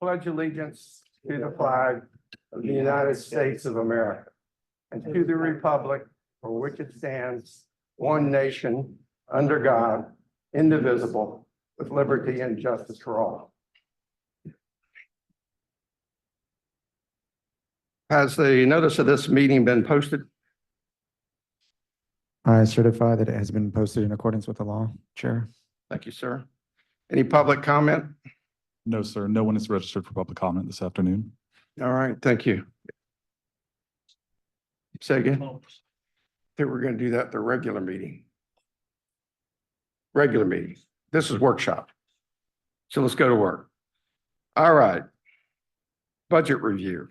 pledge allegiance to the flag of the United States of America and to the republic for which it stands, one nation, under God, indivisible, with liberty and justice for all. Has the notice of this meeting been posted? I certify that it has been posted in accordance with the law, Chair. Thank you, sir. Any public comment? No, sir. No one is registered for public comment this afternoon. All right, thank you. Say again? Okay, we're going to do that at the regular meeting. Regular meeting. This is workshop. So let's go to work. All right. Budget review.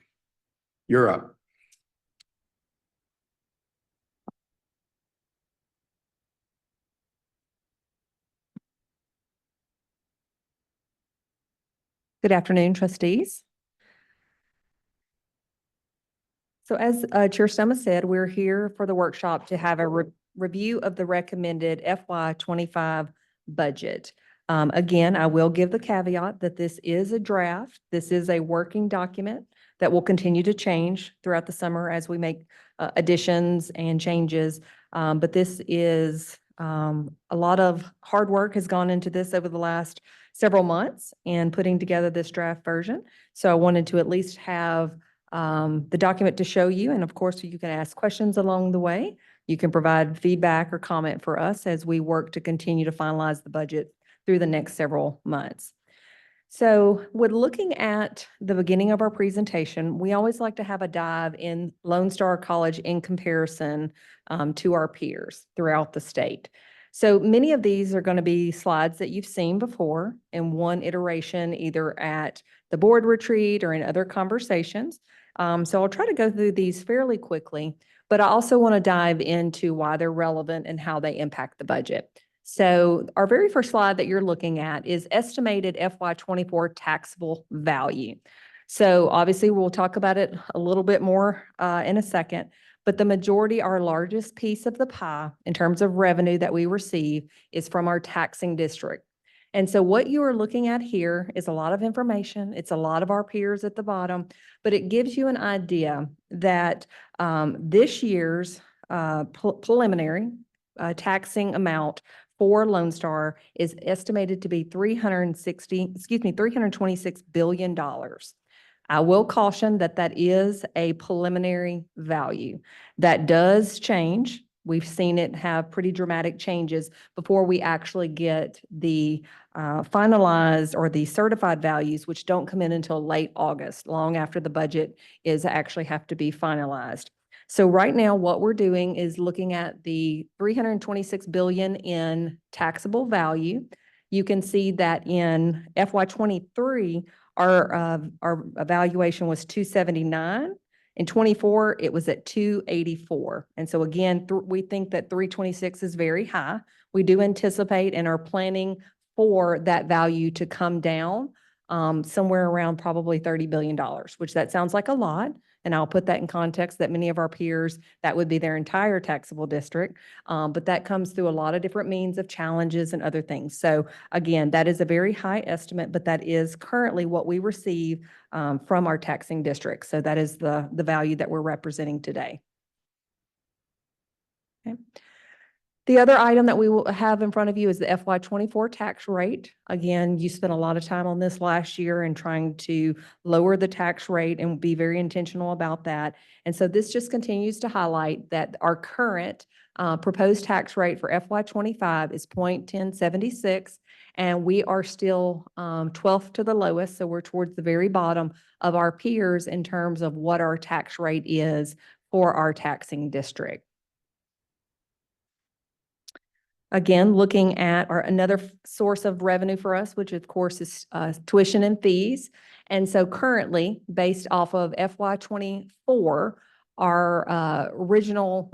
You're up. Good afternoon, trustees. So as Chair Stoma said, we're here for the workshop to have a review of the recommended FY25 budget. Again, I will give the caveat that this is a draft. This is a working document that will continue to change throughout the summer as we make additions and changes. But this is a lot of hard work has gone into this over the last several months and putting together this draft version. So I wanted to at least have the document to show you. And of course, you can ask questions along the way. You can provide feedback or comment for us as we work to continue to finalize the budget through the next several months. So with looking at the beginning of our presentation, we always like to have a dive in Lone Star College in comparison to our peers throughout the state. So many of these are going to be slides that you've seen before in one iteration, either at the board retreat or in other conversations. So I'll try to go through these fairly quickly, but I also want to dive into why they're relevant and how they impact the budget. So our very first slide that you're looking at is estimated FY24 taxable value. So obviously we'll talk about it a little bit more in a second, but the majority, our largest piece of the pie in terms of revenue that we receive is from our taxing district. And so what you are looking at here is a lot of information. It's a lot of our peers at the bottom, but it gives you an idea that this year's preliminary taxing amount for Lone Star is estimated to be $326 billion. I will caution that that is a preliminary value. That does change. We've seen it have pretty dramatic changes before we actually get the finalized or the certified values, which don't come in until late August, long after the budget is actually have to be finalized. So right now, what we're doing is looking at the $326 billion in taxable value. You can see that in FY23, our evaluation was 279. In 24, it was at 284. And so again, we think that 326 is very high. We do anticipate and are planning for that value to come down somewhere around probably $30 billion, which that sounds like a lot. And I'll put that in context that many of our peers, that would be their entire taxable district. But that comes through a lot of different means of challenges and other things. So again, that is a very high estimate, but that is currently what we receive from our taxing district. So that is the value that we're representing today. Okay. The other item that we will have in front of you is the FY24 tax rate. Again, you spent a lot of time on this last year and trying to lower the tax rate and be very intentional about that. And so this just continues to highlight that our current proposed tax rate for FY25 is 0.1076, and we are still 12th to the lowest. So we're towards the very bottom of our peers in terms of what our tax rate is for our taxing district. Again, looking at another source of revenue for us, which of course is tuition and fees. And so currently, based off of FY24, our original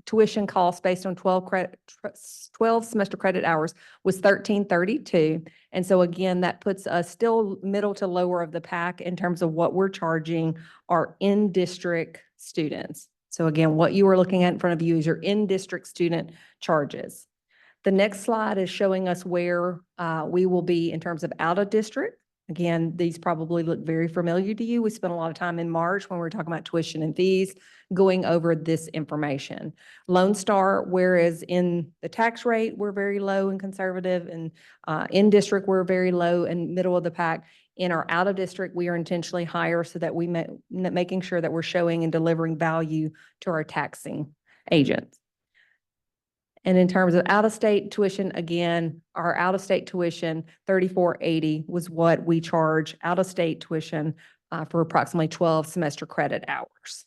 tuition cost based on 12 semester credit hours was $1332. And so again, that puts us still middle to lower of the pack in terms of what we're charging our in-district students. So again, what you are looking at in front of you is your in-district student charges. The next slide is showing us where we will be in terms of out-of-district. Again, these probably look very familiar to you. We spent a lot of time in March when we were talking about tuition and fees, going over this information. Lone Star, whereas in the tax rate, we're very low and conservative, and in district, we're very low and middle of the pack. In our out of district, we are intentionally higher so that we making sure that we're showing and delivering value to our taxing agents. And in terms of out-of-state tuition, again, our out-of-state tuition, $34.80 was what we charge out-of-state tuition for approximately 12 semester credit hours.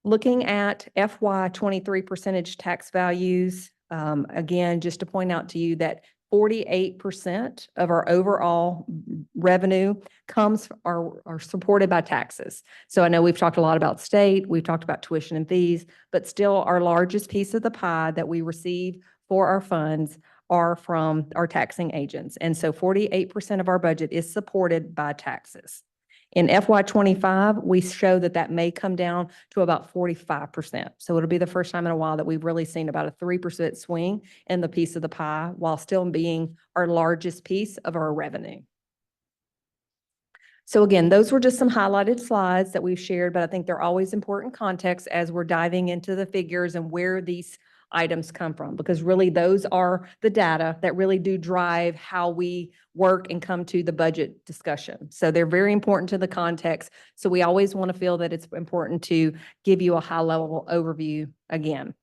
Looking at FY '23 percentage tax values, again, just to point out to you that 48% of our overall revenue are supported by taxes. So I know we've talked a lot about state, we've talked about tuition and fees, but still our largest piece of the pie that we receive for our funds are from our taxing agents. And so 48% of our budget is supported by taxes. In FY '25, we show that that may come down to about 45%. So it'll be the first time in a while that we've really seen about a 3% swing in the piece of the pie while still being our largest piece of our revenue. So again, those were just some highlighted slides that we've shared, but I think they're always important context as we're diving into the figures and where these items come from, because really those are the data that really do drive how we work and come to the budget discussion. So they're very important to the context. So we always want to feel that it's important to give you a high level overview again.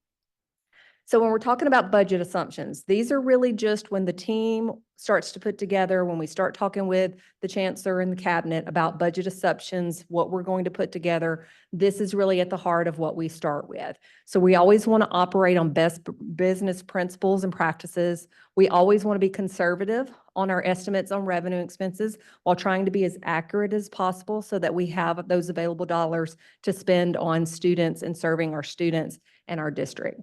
So when we're talking about budget assumptions, these are really just when the team starts to put together, when we start talking with the chancellor and the cabinet about budget assumptions, what we're going to put together, this is really at the heart of what we start with. So we always want to operate on best business principles and practices. We always want to be conservative on our estimates on revenue and expenses while trying to be as accurate as possible so that we have those available dollars to spend on students and serving our students and our district.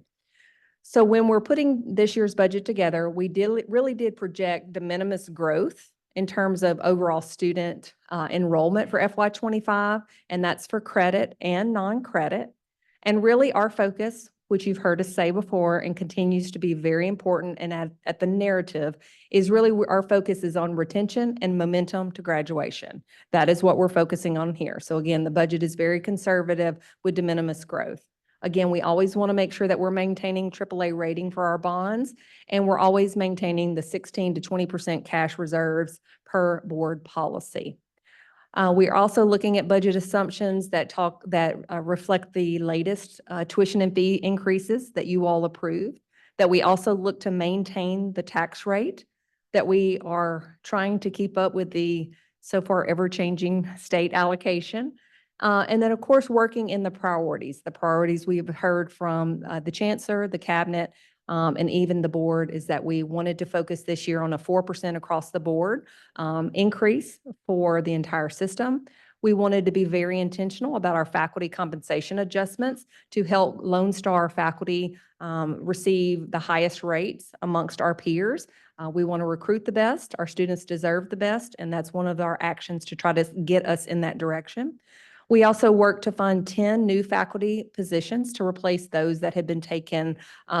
So when we're putting this year's budget together, we really did project de minimis growth in terms of overall student enrollment for FY '25, and that's for credit and non-credit. And really our focus, which you've heard us say before and continues to be very important and at the narrative, is really our focus is on retention and momentum to graduation. That is what we're focusing on here. So again, the budget is very conservative with de minimis growth. Again, we always want to make sure that we're maintaining AAA rating for our bonds, and we're always maintaining the 16 to 20% cash reserves per board policy. We are also looking at budget assumptions that reflect the latest tuition and fee increases that you all approved, that we also look to maintain the tax rate, that we are trying to keep up with the so far ever-changing state allocation. And then, of course, working in the priorities we have heard from the chancellor, the cabinet, and even the board is that we wanted to focus this year on a 4% across the board increase for the entire system. We wanted to be very intentional about our faculty compensation adjustments to help Lone Star faculty receive the highest rates amongst our peers. We want to recruit the best. Our students deserve the best, and that's one of our actions to try to get us in that direction. We also work to fund 10 new faculty positions to replace those that had been taken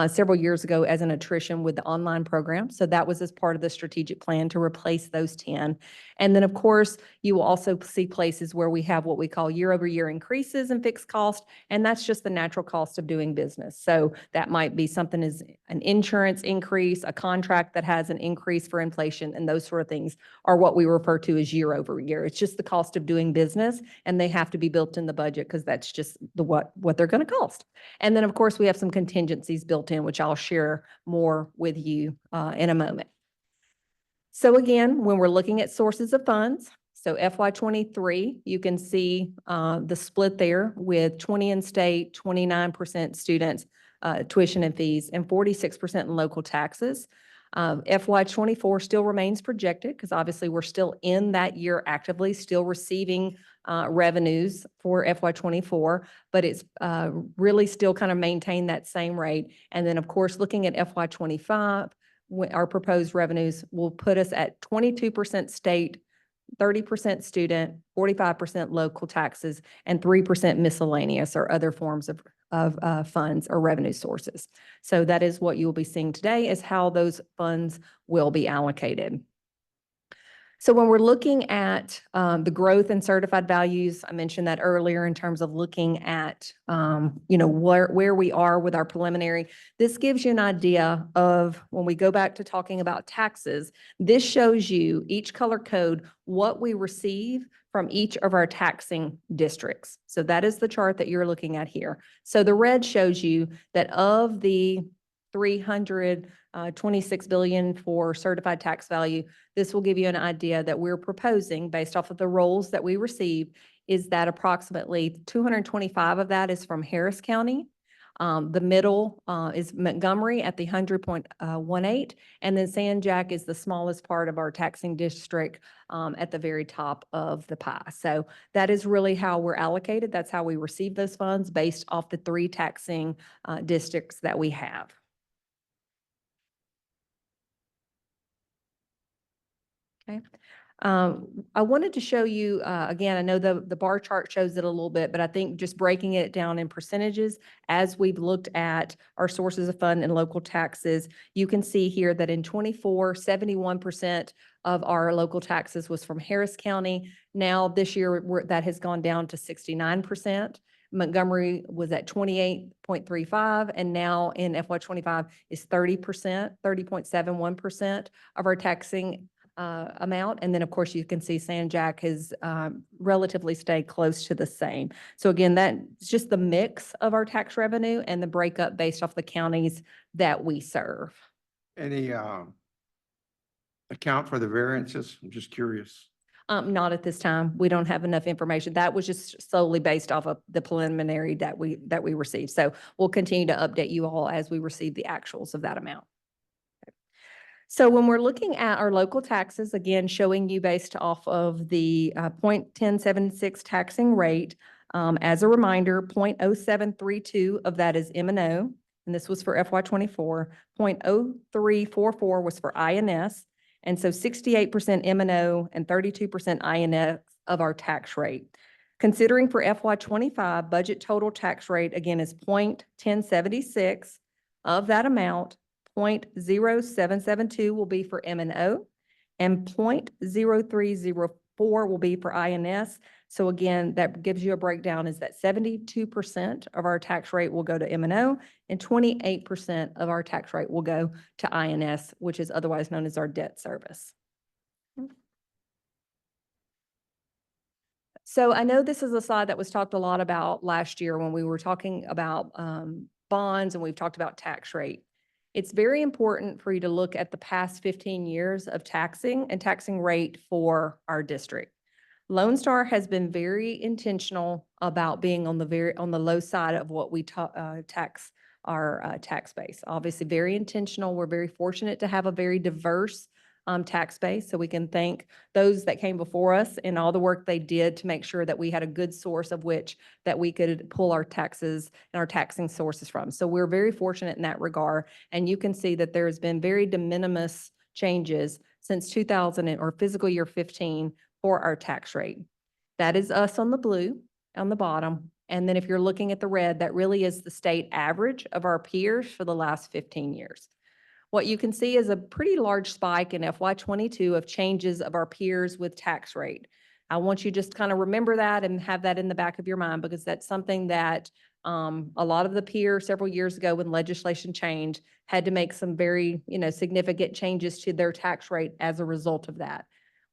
several years ago as an attrition with the online program. So that was as part of the strategic plan to replace those 10. And then, of course, you will also see places where we have what we call year-over-year increases in fixed cost, and that's just the natural cost of doing business. So that might be something as an insurance increase, a contract that has an increase for inflation, and those sort of things are what we refer to as year-over-year. It's just the cost of doing business, and they have to be built in the budget because that's just what they're going to cost. And then, of course, we have some contingencies built in, which I'll share more with you in a moment. So again, when we're looking at sources of funds, so FY '23, you can see the split there with 20 in state, 29% students, tuition and fees, and 46% in local taxes. FY '24 still remains projected because obviously we're still in that year actively, still receiving revenues for FY '24, but it's really still kind of maintain that same rate. And then, of course, looking at FY '25, our proposed revenues will put us at 22% state, 30% student, 45% local taxes, and 3% miscellaneous or other forms of funds or revenue sources. So that is what you will be seeing today is how those funds will be allocated. So when we're looking at the growth in certified values, I mentioned that earlier in terms of looking at, where we are with our preliminary. This gives you an idea of, when we go back to talking about taxes, this shows you each color code, what we receive from each of our taxing districts. So that is the chart that you're looking at here. So the red shows you that of the 326 billion for certified tax value, this will give you an idea that we're proposing, based off of the rolls that we receive, is that approximately 225 of that is from Harris County. The middle is Montgomery at the 100.18, and then San Jac is the smallest part of our taxing district at the very top of the pie. So that is really how we're allocated. That's how we receive those funds, based off the 3 taxing districts that we have. Okay. I wanted to show you, again, I know the bar chart shows it a little bit, but I think just breaking it down in percentages, as we've looked at our sources of fund and local taxes, you can see here that in 24, 71% of our local taxes was from Harris County. Now, this year, that has gone down to 69%. Montgomery was at 28.35, and now in FY '25 is 30%, 30.71% of our taxing amount. And then, of course, you can see San Jac has relatively stayed close to the same. So again, that's just the mix of our tax revenue and the breakup based off the counties that we serve. Any account for the variances? I'm just curious. Not at this time. We don't have enough information. That was just solely based off of the preliminary that we received. So we'll continue to update you all as we receive the actuals of that amount. So when we're looking at our local taxes, again, showing you based off of the 0.1076 taxing rate, as a reminder, 0.0732 of that is M&O, and this was for FY '24. 0.0344 was for INS, and so 68% M&O and 32% INS of our tax rate. Considering for FY '25, budget total tax rate, again, is 0.1076 of that amount. 0.0772 will be for M&O, and 0.0304 will be for INS. So again, that gives you a breakdown, is that 72% of our tax rate will go to M&O, and 28% of our tax rate will go to INS, which is otherwise known as our debt service. So I know this is a slide that was talked a lot about last year when we were talking about bonds, and we've talked about tax rate. It's very important for you to look at the past 15 years of taxing and taxing rate for our district. Lone Star has been very intentional about being on the low side of what we tax our tax base. Obviously, very intentional. We're very fortunate to have a very diverse tax base, so we can thank those that came before us and all the work they did to make sure that we had a good source of which that we could pull our taxes and our taxing sources from. So we're very fortunate in that regard, and you can see that there has been very de minimis changes since 2000 or fiscal year 15 for our tax rate. That is us on the blue on the bottom, and then if you're looking at the red, that really is the state average of our peers for the last 15 years. What you can see is a pretty large spike in FY '22 of changes of our peers with tax rate. I want you to just kind of remember that and have that in the back of your mind, because that's something that a lot of the peers several years ago, when legislation changed, had to make some very, significant changes to their tax rate as a result of that.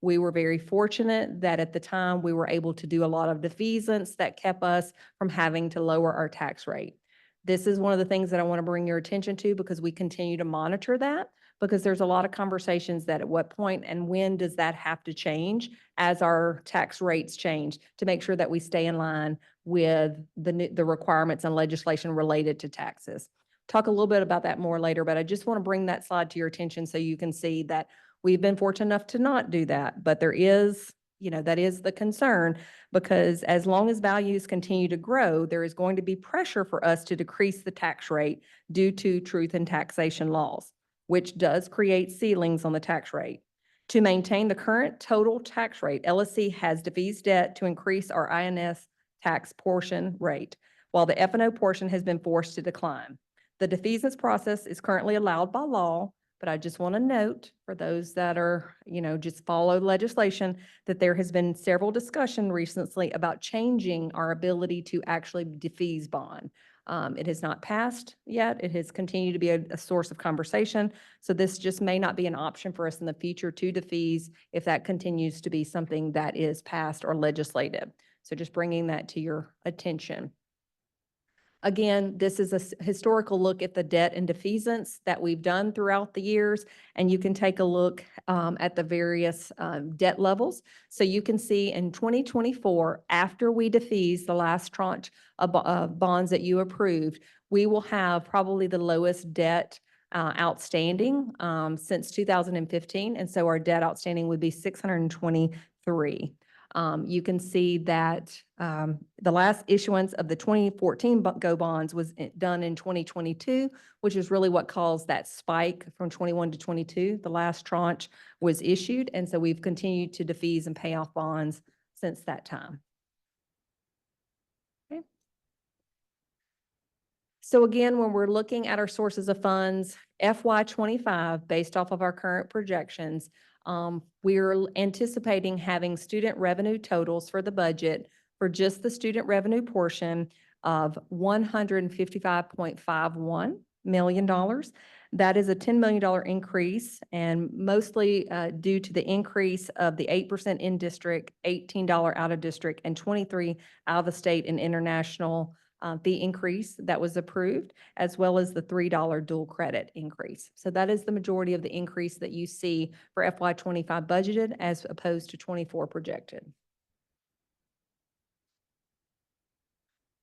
We were very fortunate that at the time we were able to do a lot of defeasance that kept us from having to lower our tax rate. This is one of the things that I want to bring your attention to, because we continue to monitor that, because there's a lot of conversations that at what point and when does that have to change as our tax rates change, to make sure that we stay in line with the requirements and legislation related to taxes. Talk a little bit about that more later, but I just want to bring that slide to your attention so you can see that we've been fortunate enough to not do that, but there is, that is the concern, because as long as values continue to grow, there is going to be pressure for us to decrease the tax rate due to truth in taxation laws, which does create ceilings on the tax rate. To maintain the current total tax rate, LSC has defeased debt to increase our INS tax portion rate, while the F&O portion has been forced to decline. The defeasance process is currently allowed by law, But I just want to note for those that are, just follow legislation, that there has been several discussion recently about changing our ability to actually defease bond. It has not passed yet. It has continued to be a source of conversation. So this just may not be an option for us in the future to defease if that continues to be something that is passed or legislated. So just bringing that to your attention. Again, this is a historical look at the debt and defeasance that we've done throughout the years, and you can take a look at the various debt levels. So you can see in 2024, after we defease the last tranche of bonds that you approved, we will have probably the lowest debt outstanding since 2015, and so our debt outstanding would be 623. You can see that the last issuance of the 2014 GO bonds was done in 2022, which is really what caused that spike from 21 to 22. The last tranche was issued, and so we've continued to defease and pay off bonds since that time. Okay. So again, when we're looking at our sources of funds, FY25, based off of our current projections, we're anticipating having student revenue totals for the budget for just the student revenue portion of $155.51 million. That is a $10 million increase, and mostly due to the increase of the 8% in-district, $18 out-of-district, and 23 out-of-state and international fee increase that was approved, as well as the $3 dual credit increase. So that is the majority of the increase that you see for FY25 budgeted as opposed to 24 projected.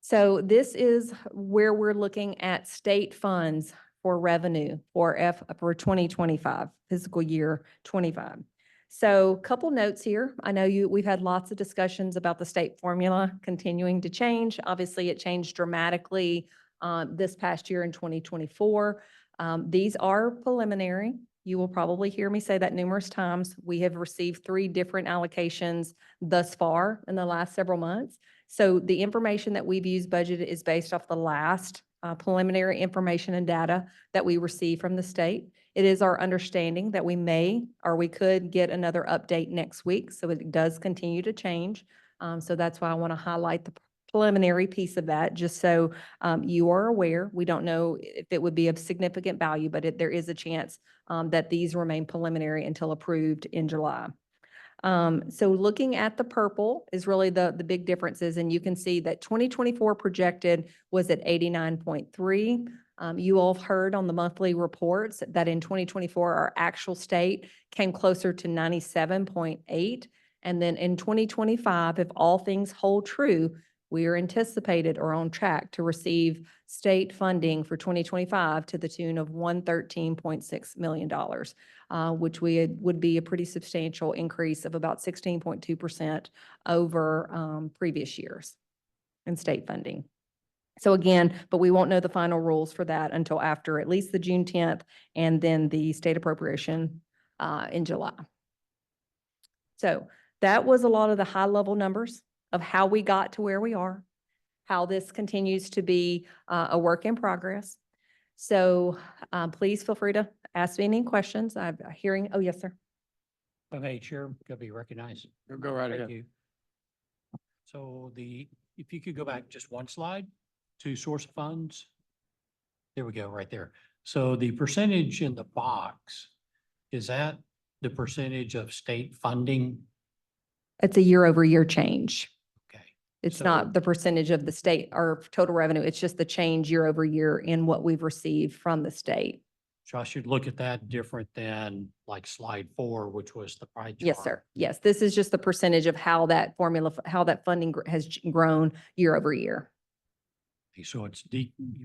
So this is where we're looking at state funds for revenue for 2025, fiscal year 25. So a couple notes here. I know we've had lots of discussions about the state formula continuing to change. Obviously, it changed dramatically this past year in 2024. These are preliminary. You will probably hear me say that numerous times. We have received 3 different allocations thus far in the last several months. So the information that we've used budgeted is based off the last preliminary information and data that we receive from the state. It is our understanding that we may or we could get another update next week. So it does continue to change. So that's why I want to highlight the preliminary piece of that, just so you are aware. We don't know if it would be of significant value, but there is a chance that these remain preliminary until approved in July. So looking at the purple is really the big differences, and you can see that 2024 projected was at 89.3. You all have heard on the monthly reports that in 2024, our actual state came closer to 97.8. And then in 2025, if all things hold true, we are anticipated or on track to receive state funding for 2025 to the tune of $113.6 million, which would be a pretty substantial increase of about 16.2% over previous years in state funding. So again, but we won't know the final rules for that until after at least the June 10th and then the state appropriation in July. So that was a lot of the high level numbers of how we got to where we are, how this continues to be a work in progress. So please feel free to ask me any questions. I'm hearing, oh, yes, sir. Okay, Chair, could be recognized. Go right Thank ahead. you. So if you could go back just one slide to source of funds. There we go, right there. So the percentage in the box, is that the percentage of state funding? It's a year over year change. Okay, It's So- not the percentage of the state or total revenue. It's just the change year over year in what we've received from the state. so I should look at that different than like slide 4, which was the pie chart. Yes, sir. Yes, this is just the percentage of how that formula, how that funding has grown year over year. Okay, so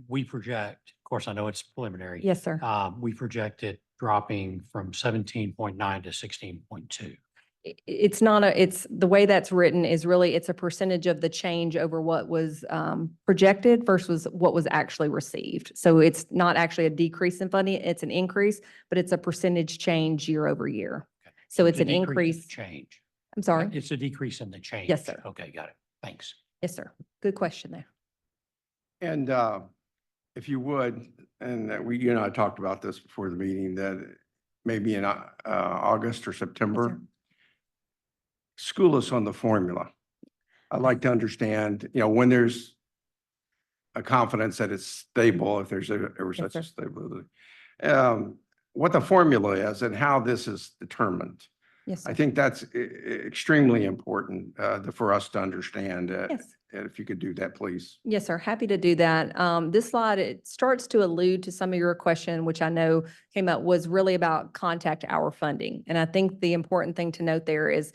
we project, of course, I know it's preliminary. Yes, sir. We project it dropping from 17.9 to 16.2. It's not it's the way that's written is really, it's a percentage of the change over what was projected versus what was actually received. So it's not actually a decrease in funding, it's an increase, but it's a percentage change year over year. Okay. So it's a an decrease in increase. Change. I'm sorry. It's a decrease in the change. Yes, sir. Okay, got it. Thanks. Yes, sir. Good question there. And if you would, and that you and I talked about this before the meeting, that maybe in August or September. School us on the formula. I'd like to understand, when there's a confidence that it's stable, if there's ever such a sir. stability, what the formula is and how this is determined. Yes, I sir. think that's extremely important for us to understand. Yes. And if you could do that, please. Yes, sir. Happy to do that. This slide, it starts to allude to some of your question, which I know came up, was really about contact hour funding. And I think the important thing to note there is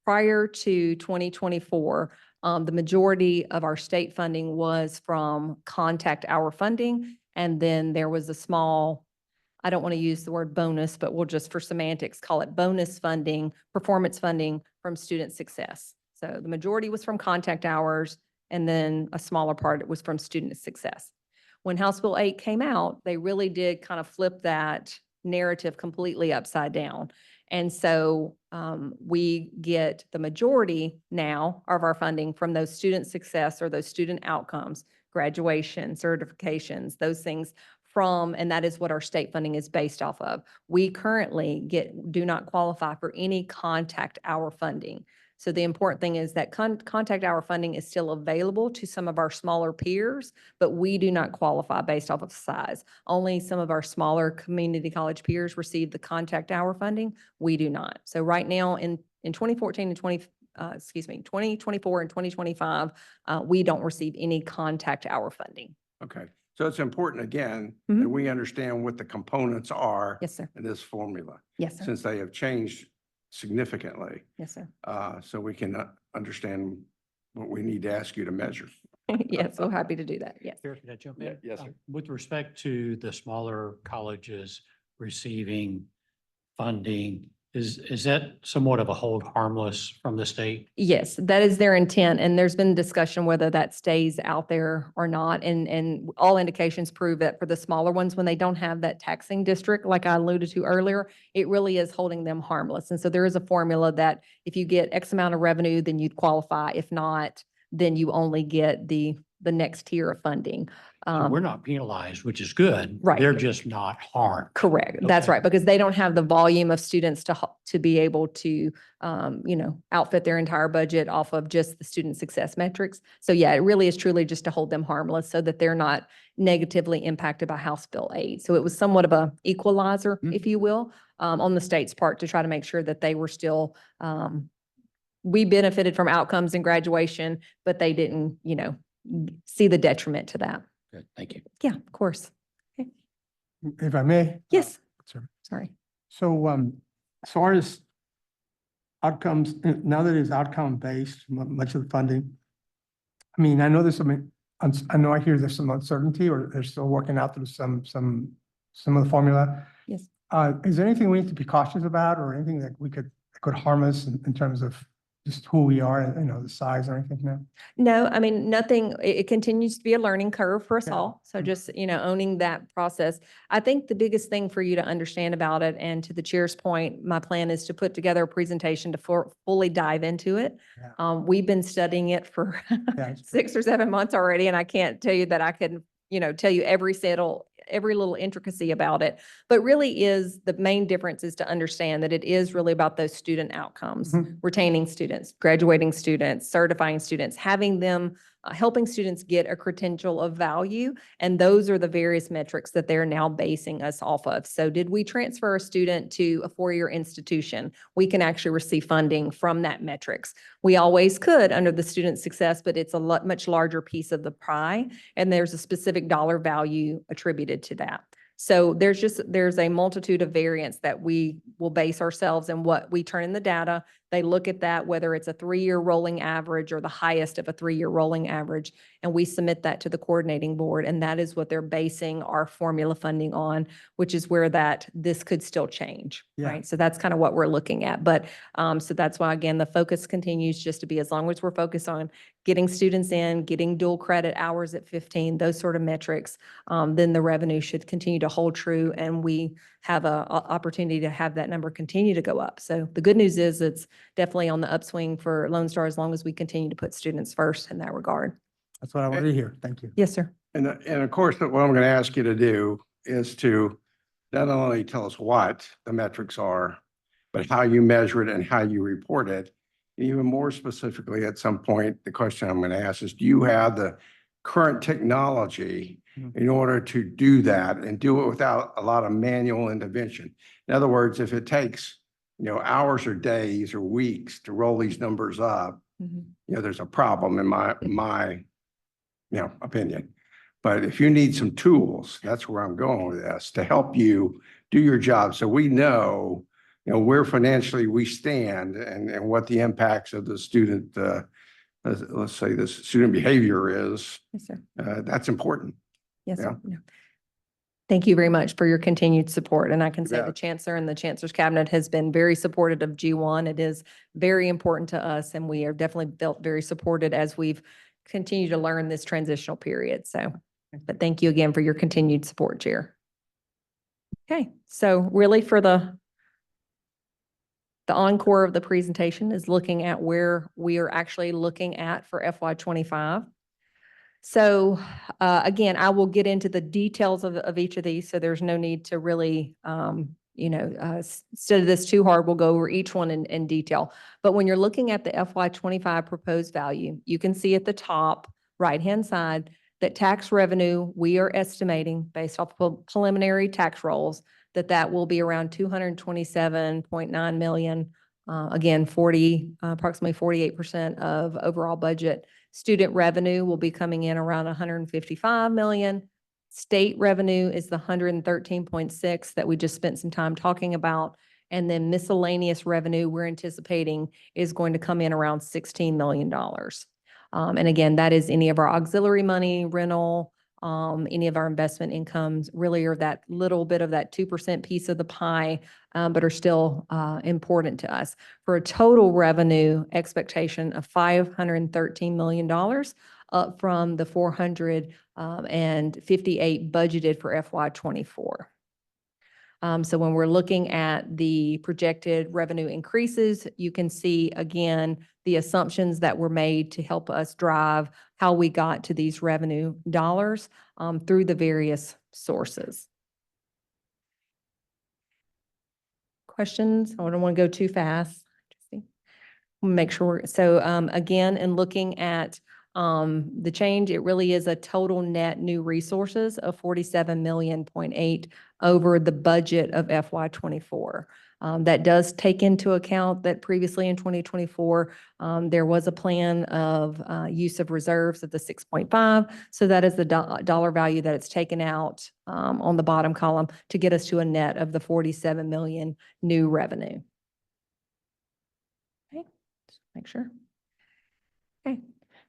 prior to 2024, the majority of our state funding was from contact hour funding. And then there was a small, I don't want to use the word bonus, but we'll just for semantics, call it bonus funding, performance funding from student success. So the majority was from contact hours, and then a smaller part was from student success. When House Bill 8 came out, they really did kind of flip that narrative completely upside down. And so we get the majority now of our funding from those student success or those student outcomes, graduation, certifications, those things from, and that is what our state funding is based off of. We currently do not qualify for any contact hour funding. So the important thing is that contact hour funding is still available to some of our smaller peers, but we do not qualify based off of size. Only some of our smaller community college peers receive the contact hour funding. We do not. So right now in 2014 and 2024 and 2025, we don't receive any contact hour funding. Okay. So it's important, again, Mhm. that we understand what the components are Yes, sir. in this formula, Yes, sir. since they have changed significantly. Yes, sir. So we can understand what we need to ask you to measure. Yes, we're happy to do that. Yes. Chair, can I jump Yeah, in? yes, sir. With respect to the smaller colleges receiving funding, is that somewhat of a hold harmless from the state? Yes, that is their intent, and there's been discussion whether that stays out there or not. And all indications prove that for the smaller ones, when they don't have that taxing district, like I alluded to earlier, it really is holding them harmless. And so there is a formula that if you get X amount of revenue, then you'd qualify. If not, then you only get the next tier of funding. So we're not penalized, which is good. Right. They're just not harmed. Correct. That's Okay. right, because they don't have the volume of students to be able to, outfit their entire budget off of just the student success metrics. So yeah, it really is truly just to hold them harmless so that they're not negatively impacted by House Bill 8. So it was somewhat of a equalizer, if you will, on the state's part to try to make sure that they were still, we benefited from outcomes in graduation, but they didn't, see the detriment to that. Good, thank you. Yeah, of course. If I may? Yes. Sure. Sorry. So, as far as outcomes, now that it's outcome-based, much of the funding, I mean, I know there's some, I know I hear there's some uncertainty or they're still working out through some of the formula. Yes. Is there anything we need to be cautious about or anything that could harm us in terms of just who we are and, the size or anything now? No, I mean, nothing, it continues to be a learning curve for us Yeah. all. So Mhm. just, owning that process. I think the biggest thing for you to understand about it, and to the chair's point, my plan is to put together a presentation to fully dive into it. Yeah. We've been studying it for Yeah, it's- 6 or 7 months already, and I can't tell you that I can, tell you every little intricacy about it. But really is, the main difference is to understand that it is really about those student outcomes, Mhm. retaining students, graduating students, certifying students, having them, helping students get a credential of value. And those are the various metrics that they're now basing us off of. So did we transfer a student to a 4-year institution? We can actually receive funding from that metrics. We always could under the student success, but it's a much larger piece of the pie. And there's a specific dollar value attributed to that. So there's a multitude of variants that we will base ourselves in what we turn in the data. They look at that, whether it's a 3-year rolling average or the highest of a 3-year rolling average, and we submit that to the coordinating board. And that is what they're basing our formula funding on, which is where this could still change, Yeah. right? So that's kind of what we're looking at. But, so that's why, again, the focus continues just to be, as long as we're focused on getting students in, getting dual credit hours at 15, those sort of metrics, then the revenue should continue to hold true, and we have a opportunity to have that number continue to go up. So the good news is it's definitely on the upswing for Lone Star as long as we continue to put students first in that regard. That's what I wanted to hear. Thank you. Yes, sir. And of course, what I'm going to ask you to do is to not only tell us what the metrics are, but how you measure it and how you report it. Even more specifically, at some point, the question I'm going to ask is, do you have the current technology in order to do that and do it without a lot of manual intervention? In other words, if it takes, hours or days or weeks to roll these numbers up, there's a problem in my opinion. But if you need some tools, that's where I'm going with this, to help you do your job. So we know, where financially we stand and what the impacts of the student, let's say the student behavior is, Yes, sir. that's important. Yes, Yeah. sir. Yeah. Thank you very much for your continued support. And I can say the bet. Chancellor and the Chancellor's Cabinet has been very supportive of G1. It is very important to us, and we are definitely felt very supported as we've continued to learn this transitional period. So, but thank you again for your continued support, Chair. Okay, so really for the encore of the presentation is looking at where we are actually looking at for FY25. So again, I will get into the details of each of these, so there's no need to really, instead of this too hard, we'll go over each one in detail. But when you're looking at the FY25 proposed value, you can see at the top right-hand side that tax revenue, we are estimating based off preliminary tax rolls, that will be around 227.9 million. Again, approximately 48% of overall budget. Student revenue will be coming in around 155 million. State revenue is the 113.6 that we just spent some time talking about. And then miscellaneous revenue we're anticipating is going to come in around $16 million. And again, that is any of our auxiliary money, rental, any of our investment incomes really are that little bit of that 2% piece of the pie, but are still important to us. For a total revenue expectation of $513 million, up from the 458 budgeted for FY24. So when we're looking at the projected revenue increases, you can see again the assumptions that were made to help us drive how we got to these revenue dollars through the various sources. Questions? I don't want to go too fast. Make sure. So again, in looking at the change, it really is a total net new resources of 47.8 million over the budget of FY24. That does take into account that previously in 2024, there was a plan of use of reserves of the 6.5. So that is the dollar value that it's taken out on the bottom column to get us to a net of the 47 million new revenue. Okay, just make sure. Okay.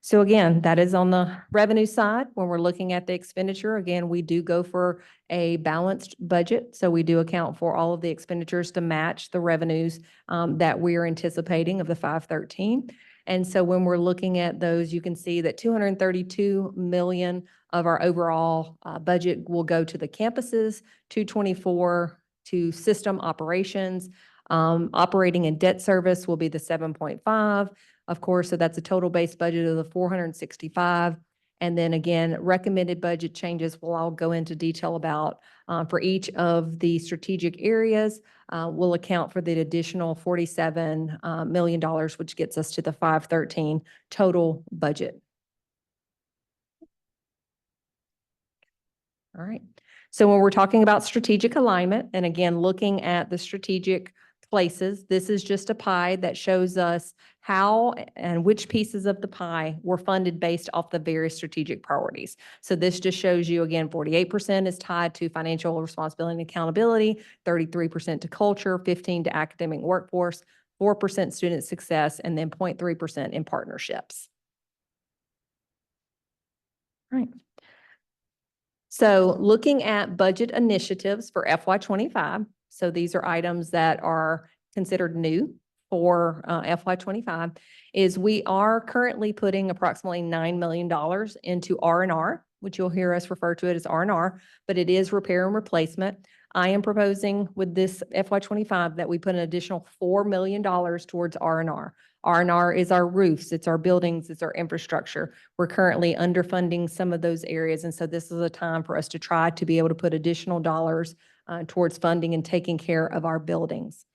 So again, that is on the revenue side. When we're looking at the expenditure, again, we do go for a balanced budget. So we do account for all of the expenditures to match the revenues that we are anticipating of the 513. And so when we're looking at those, you can see that 232 million of our overall budget will go to the campuses, 224 to system operations. Operating and debt service will be the 7.5. Of course, so that's a total base budget of the 465. And then again, recommended budget changes will all go into detail about for each of the strategic areas. Will account for the additional $47 million, which gets us to the 513 total budget. All right. So when we're talking about strategic alignment, and again, looking at the strategic places, this is just a pie that shows us how and which pieces of the pie were funded based off the various strategic priorities. So this just shows you, again, 48% is tied to financial responsibility and accountability, 33% to culture, 15% to academic workforce, 4% student success, and then 0.3% in partnerships. All right. So looking at budget initiatives for FY25, so these are items that are considered new for FY25, is we are currently putting approximately $9 million into R&R, which you'll hear us refer to it as R&R, but it is repair and replacement. I am proposing with this FY25 that we put an additional $4 million towards R&R. R&R is our roofs, it's our buildings, it's our infrastructure. We're currently underfunding some of those areas, and so this is a time for us to try to be able to put additional dollars towards funding and taking care of our buildings.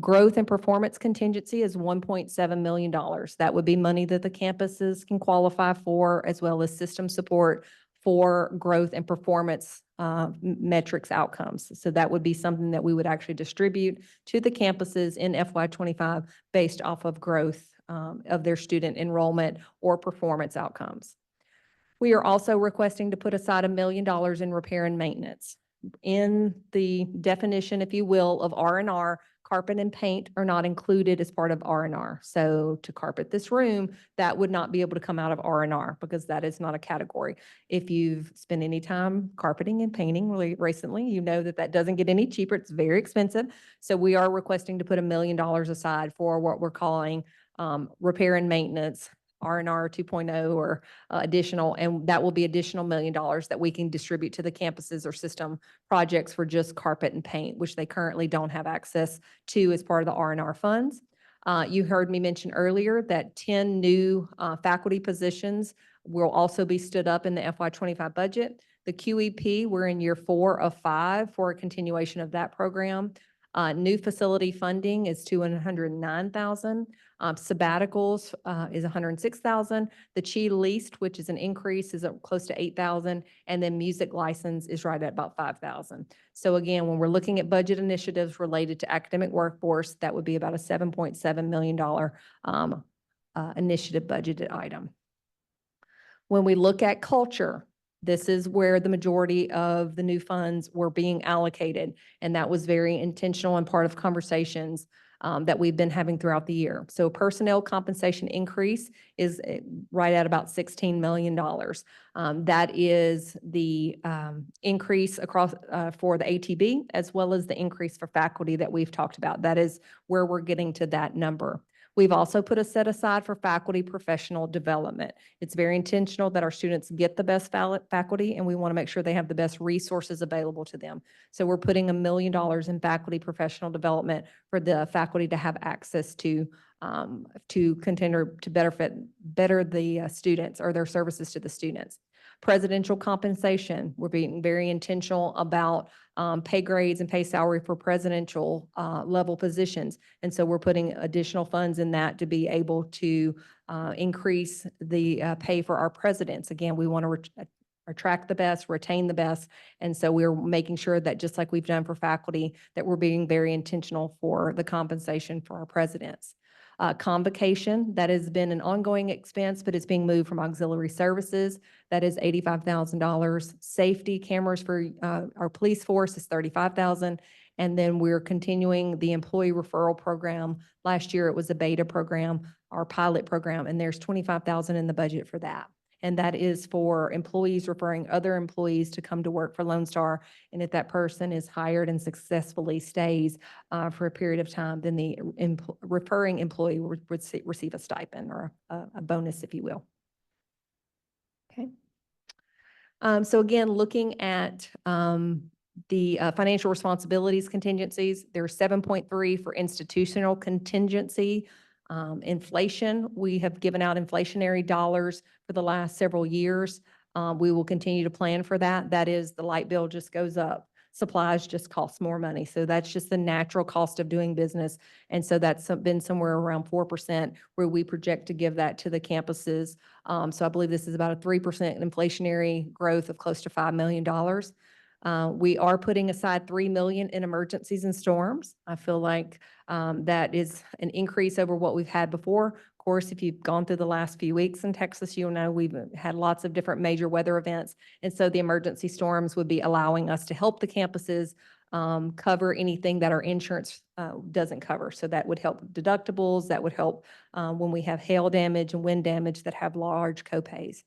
Growth and performance contingency is $1.7 million. That would be money that the campuses can qualify for, as well as system support for growth and performance metrics outcomes. So that would be something that we would actually distribute to the campuses in FY25 based off of growth of their student enrollment or performance outcomes. We are also requesting to put aside $1 million in repair and maintenance. In the definition, if you will, of R&R, carpet and paint are not included as part of R&R. So to carpet this room, that would not be able to come out of R&R because that is not a category. If you've spent any time carpeting and painting recently, you know that that doesn't get any cheaper. It's very expensive. So we are requesting to put $1 million aside for what we're calling repair and maintenance, R&R 2.0 or additional, and that will be additional $1 million that we can distribute to the campuses or system projects for just carpet and paint, which they currently don't have access to as part of the R&R funds. You heard me mention earlier that 10 new faculty positions will also be stood up in the FY25 budget. The QEP, we're in year 4 of 5 for a continuation of that program. New facility funding is $209,000. Sabbaticals is $106,000. The CHI leased, which is an increase, is close to $8,000. And then music license is right at about $5,000. So again, when we're looking at budget initiatives related to academic workforce, that would be about a $7.7 million initiative budgeted item. When we look at culture, this is where the majority of the new funds were being allocated. And that was very intentional and part of conversations that we've been having throughout the year. So personnel compensation increase is right at about $16 million. That is the increase across for the ATB, as well as the increase for faculty that we've talked about. That is where we're getting to that number. We've also put a set aside for faculty professional development. It's very intentional that our students get the best faculty, and we want to make sure they have the best resources available to them. So we're putting $1 million in faculty professional development for the faculty to have access to continue to better the students or their services to the students. Presidential compensation, we're being very intentional about pay grades and pay salary for presidential level positions. And so we're putting additional funds in that to be able to increase the pay for our presidents. Again, we want to attract the best, retain the best. And so we're making sure that just like we've done for faculty, that we're being very intentional for the compensation for our presidents. Convocation, that has been an ongoing expense, but it's being moved from auxiliary services. That is $85,000. Safety cameras for our police force is $35,000. And then we're continuing the employee referral program. Last year, it was a beta program, our pilot program, and there's $25,000 in the budget for that. And that is for employees referring other employees to come to work for Lone Star. And if that person is hired and successfully stays for a period of time, then the referring employee would receive a stipend or a bonus, if you will. Okay. So again, looking at the financial responsibilities contingencies, there's 7.3 for institutional contingency. Inflation, we have given out inflationary dollars for the last several years. We will continue to plan for that. That is, the light bill just goes up. Supplies just cost more money. So that's just the natural cost of doing business. And so that's been somewhere around 4% where we project to give that to the campuses. So I believe this is about a 3% inflationary growth of close to $5 million. We are putting aside $3 million in emergencies and storms. I feel like that is an increase over what we've had before. Of course, if you've gone through the last few weeks in Texas, you'll know we've had lots of different major weather events. And so the emergency storms would be allowing us to help the campuses cover anything that our insurance doesn't cover. So that would help deductibles. That would help when we have hail damage and wind damage that have large copays.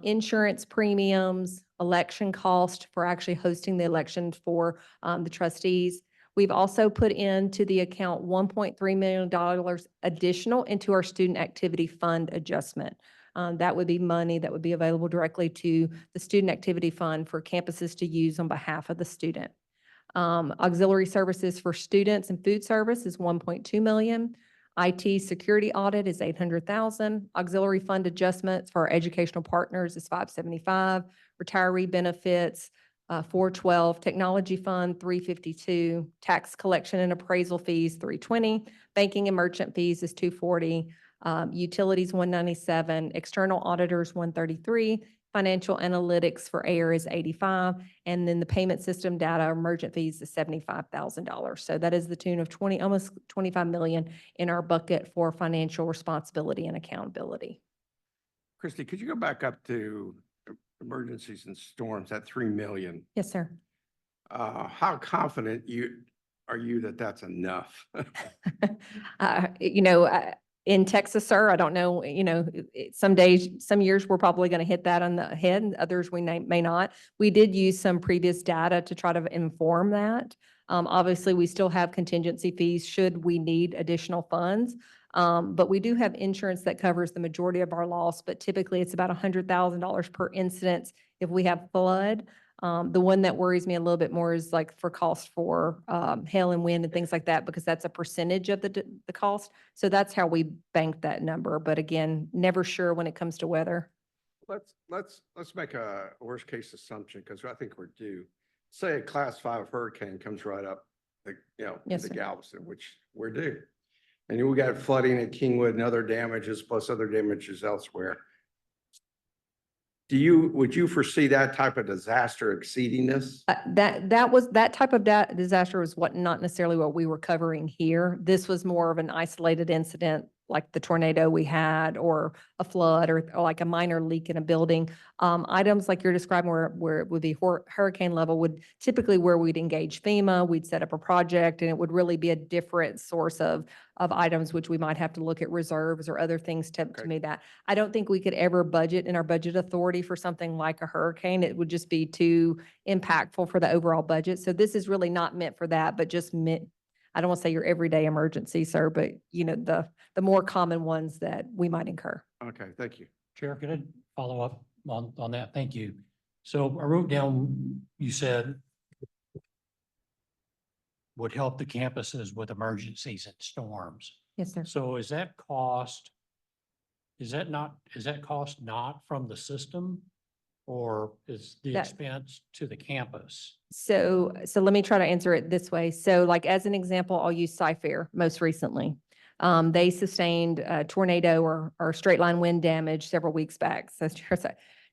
Insurance premiums, election cost for actually hosting the election for the trustees. We've also put into the account $1.3 million additional into our student activity fund adjustment. That would be money that would be available directly to the student activity fund for campuses to use on behalf of the student. Auxiliary services for students and food service is $1.2 million. IT security audit is $800,000. Auxiliary fund adjustments for our educational partners is $575,000. Retiree benefits 412, Technology Fund, 352, Tax Collection and Appraisal Fees, 320, Banking and Merchant Fees is 240, Utilities, 197, External Auditors, 133, Financial Analytics for AIR is 85, and then the Payment System Data Emergent Fees is $75,000. So that is the tune of almost 25 million in our bucket for financial responsibility and accountability. Christie, could you go back up to emergencies and storms, that 3 million? Yes, sir. How confident are you that that's enough? In Texas, sir, I don't know, some days, some years, we're probably going to hit that on the head, and others we may not. We did use some previous data to try to inform that. Obviously, we still have contingency fees should we need additional funds. But we do have insurance that covers the majority of our loss, but typically it's about $100,000 per incident if we have flood. The one that worries me a little bit more is like for cost for hail and wind and things like that, because that's a percentage of the cost. So that's how we bank that number. But again, never sure when it comes to weather. Let's make a worst case assumption, because I think we're due. Say a class 5 hurricane comes right up, Yes, into sir. Galveston, which we're due. And we got flooding at Kingwood and other damages, plus other damages elsewhere. Would you foresee that type of disaster exceeding this? That type of disaster was not necessarily what we were covering here. This was more of an isolated incident, like the tornado we had, or a flood, or like a minor leak in a building. Items like you're describing where it would be hurricane level would typically where we'd engage FEMA, we'd set up a project, and it would really be a different source of items, which we might have to look at reserves or other things to meet that. I don't think we could ever budget in our budget authority for something like a hurricane. It would just be too impactful for the overall budget. So this is really not meant for that, but just meant, I don't want to say your everyday emergency, sir, but the more common ones that we might incur. Okay, thank you. Chair, could I follow up on that? Thank you. So I wrote down, you said would help the campuses with emergencies and storms. Yes, sir. So is that cost not from the system? Or is the That- expense to the campus? So let me try to answer it this way. So like, as an example, I'll use Cy-Fair most recently. They sustained a tornado or straight line wind damage several weeks back.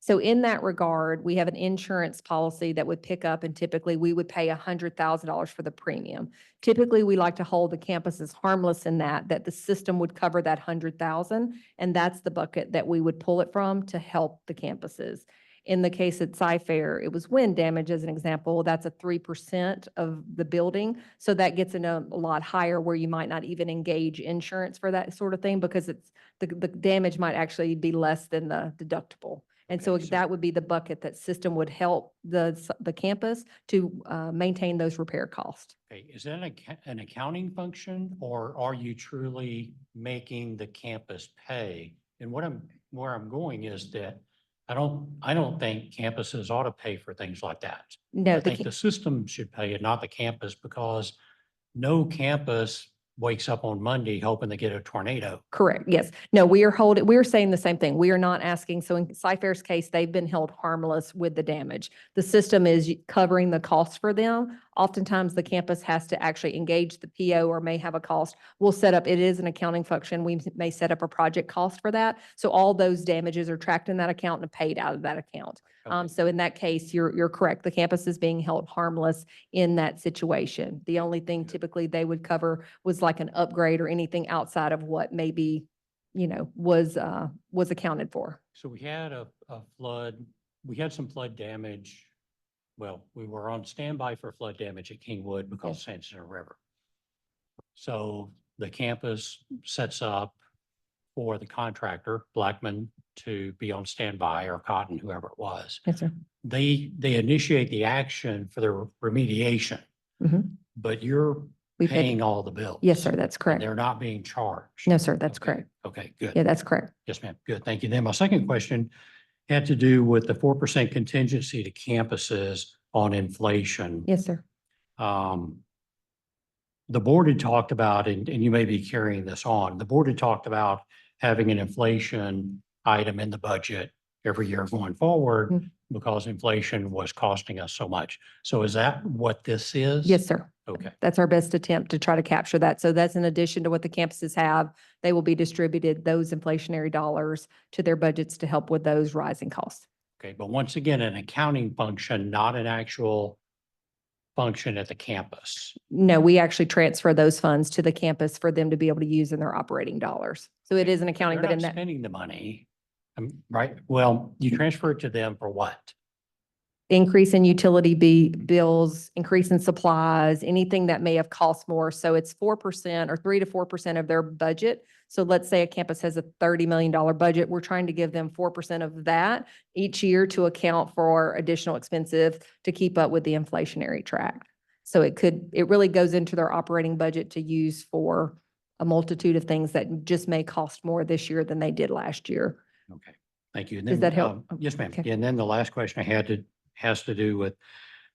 So in that regard, we have an insurance policy that would pick up, and typically we would pay $100,000 for the premium. Typically, we like to hold the campuses harmless in that the system would cover that $100,000, and that's the bucket that we would pull it from to help the campuses. In the case at Cy-Fair, it was wind damage as an example. That's a 3% of the building. So that gets in a lot higher, where you might not even engage insurance for that sort of thing, because it's the damage might actually be less than the deductible. And so Okay, so- that would be the bucket that system would help the campus to maintain those repair costs. Okay, is that an accounting function, or are you truly making the campus pay? And where I'm going is that I don't think campuses ought to pay for things like that. No, I think the system should pay it, not the campus, because no campus wakes up on Monday hoping to get a tornado. correct, yes. No, we're saying the same thing. We are not asking, so in Cy-Fair's case, they've been held harmless with the damage. The system is covering the costs for them. Oftentimes, the campus has to actually engage the PO or may have a cost. It is an accounting function. We may set up a project cost for that. So all those damages are tracked in that account and paid out of that account. Okay. So in that case, you're correct. The campus is being held harmless in that situation. The only thing typically they would cover was like an upgrade or anything outside of what maybe, was accounted for. So we had a flood, we had some flood damage. Well, we were on standby for flood damage at Kingwood because of San Jacinto River. So the campus sets up for the contractor, Blackman, to be on standby, or Cotton, whoever it was. Yes, sir. They initiate the action for the remediation, Mhm. but you're We paid- paying all the bills. Yes, sir, that's and correct. They're not being charged. No, sir, that's Okay, correct. Okay, good. Yeah, that's correct. Yes, ma'am. Good. Thank you. Then my second question had to do with the 4% contingency to campuses on inflation. Yes, sir. The board had talked about, and you may be carrying this on, the board had talked about having an inflation item in the budget every year going forward Mhm. because inflation was costing us so much. So is that what this is? Yes, sir. Okay. That's our best attempt to try to capture that. So that's in addition to what the campuses have. They will be distributed those inflationary dollars to their budgets to help with those rising costs. Okay, but once again, an accounting function, not an actual function at the campus. No, we actually transfer those funds to the campus for them to be able to use in their operating dollars. So it is an accounting, They're but in not that, spending the money, right? Well, you transfer it to them for what? increase in utility bills, increase in supplies, anything that may have cost more. So it's 4% or 3 to 4% of their budget. So let's say a campus has a $30 million budget. We're trying to give them 4% of that each year to account for additional expenses to keep up with the inflationary track. So it really goes into their operating budget to use for a multitude of things that just may cost more this year than they did last year. Okay, thank you. And Does then, that help? Yes, ma'am. Okay. And then the last question I had has to do with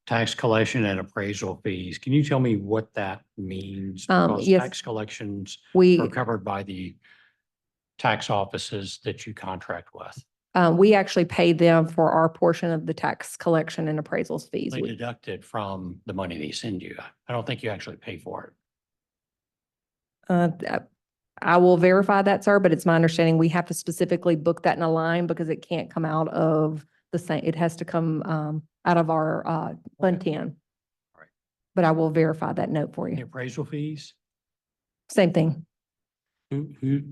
tax collection and appraisal fees. Can you tell me what that means? Because Yes. tax collections We, are covered by the tax offices that you contract with. we actually pay them for our portion of the tax collection and appraisals fees. They We- deduct it from the money they send you. I don't think you actually pay for it. I will verify that, sir, but it's my understanding we have to specifically book that in a line because it can't come out of the same, it has to come out of our Fund 10. All right. But I will verify that note for The you. appraisal fees, Same thing. what The,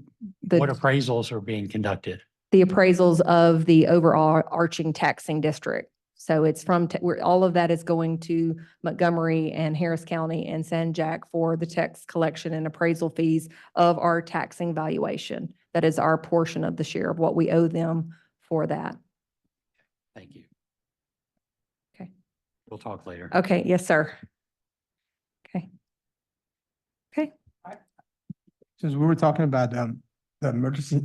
appraisals are being conducted? the appraisals of the overall arching taxing district. So it's from, all of that is going to Montgomery and Harris County and San Jac for the tax collection and appraisal fees of our taxing valuation. That is our portion of the share of what we owe them for that. Thank you. Okay. We'll talk later. Okay, yes, sir. Okay. Okay, Since we were talking about the emergencies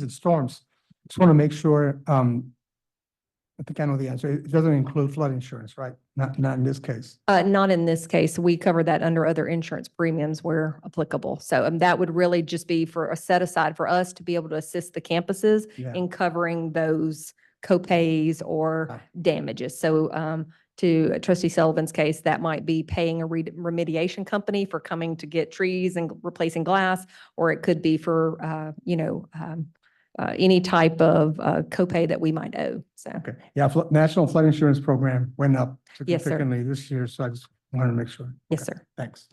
and storms, just want to make sure, I think I know the answer. It doesn't include flood insurance, right? Not in this case. not in this case. We cover that under other insurance premiums where applicable. So that would really just be for a set aside for us to be able to assist the campuses Yeah. in covering those co-pays or Ah. damages. So to Trustee Sullivan's case, that might be paying a remediation company for coming to get trees and replacing glass, or it could be for, any type of copay that we might owe. So, Okay. Yeah, National Flood Insurance Program went up Yes, sir. significantly this year, so I just wanted to make sure. yes, Okay, sir. Thanks.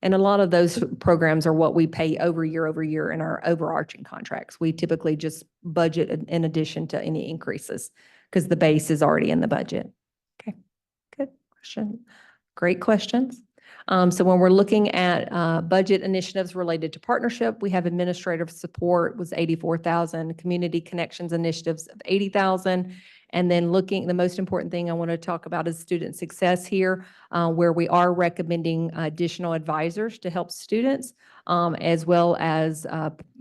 And a lot of those programs are what we pay over year in our overarching contracts. We typically just budget in addition to any increases because the base is already in the budget. Okay, good question. Great questions. So when we're looking at budget initiatives related to partnership, we have administrative support was 84,000, community connections initiatives of 80,000. And then the most important thing I want to talk about is student success here, where we are recommending additional advisors to help students, as well as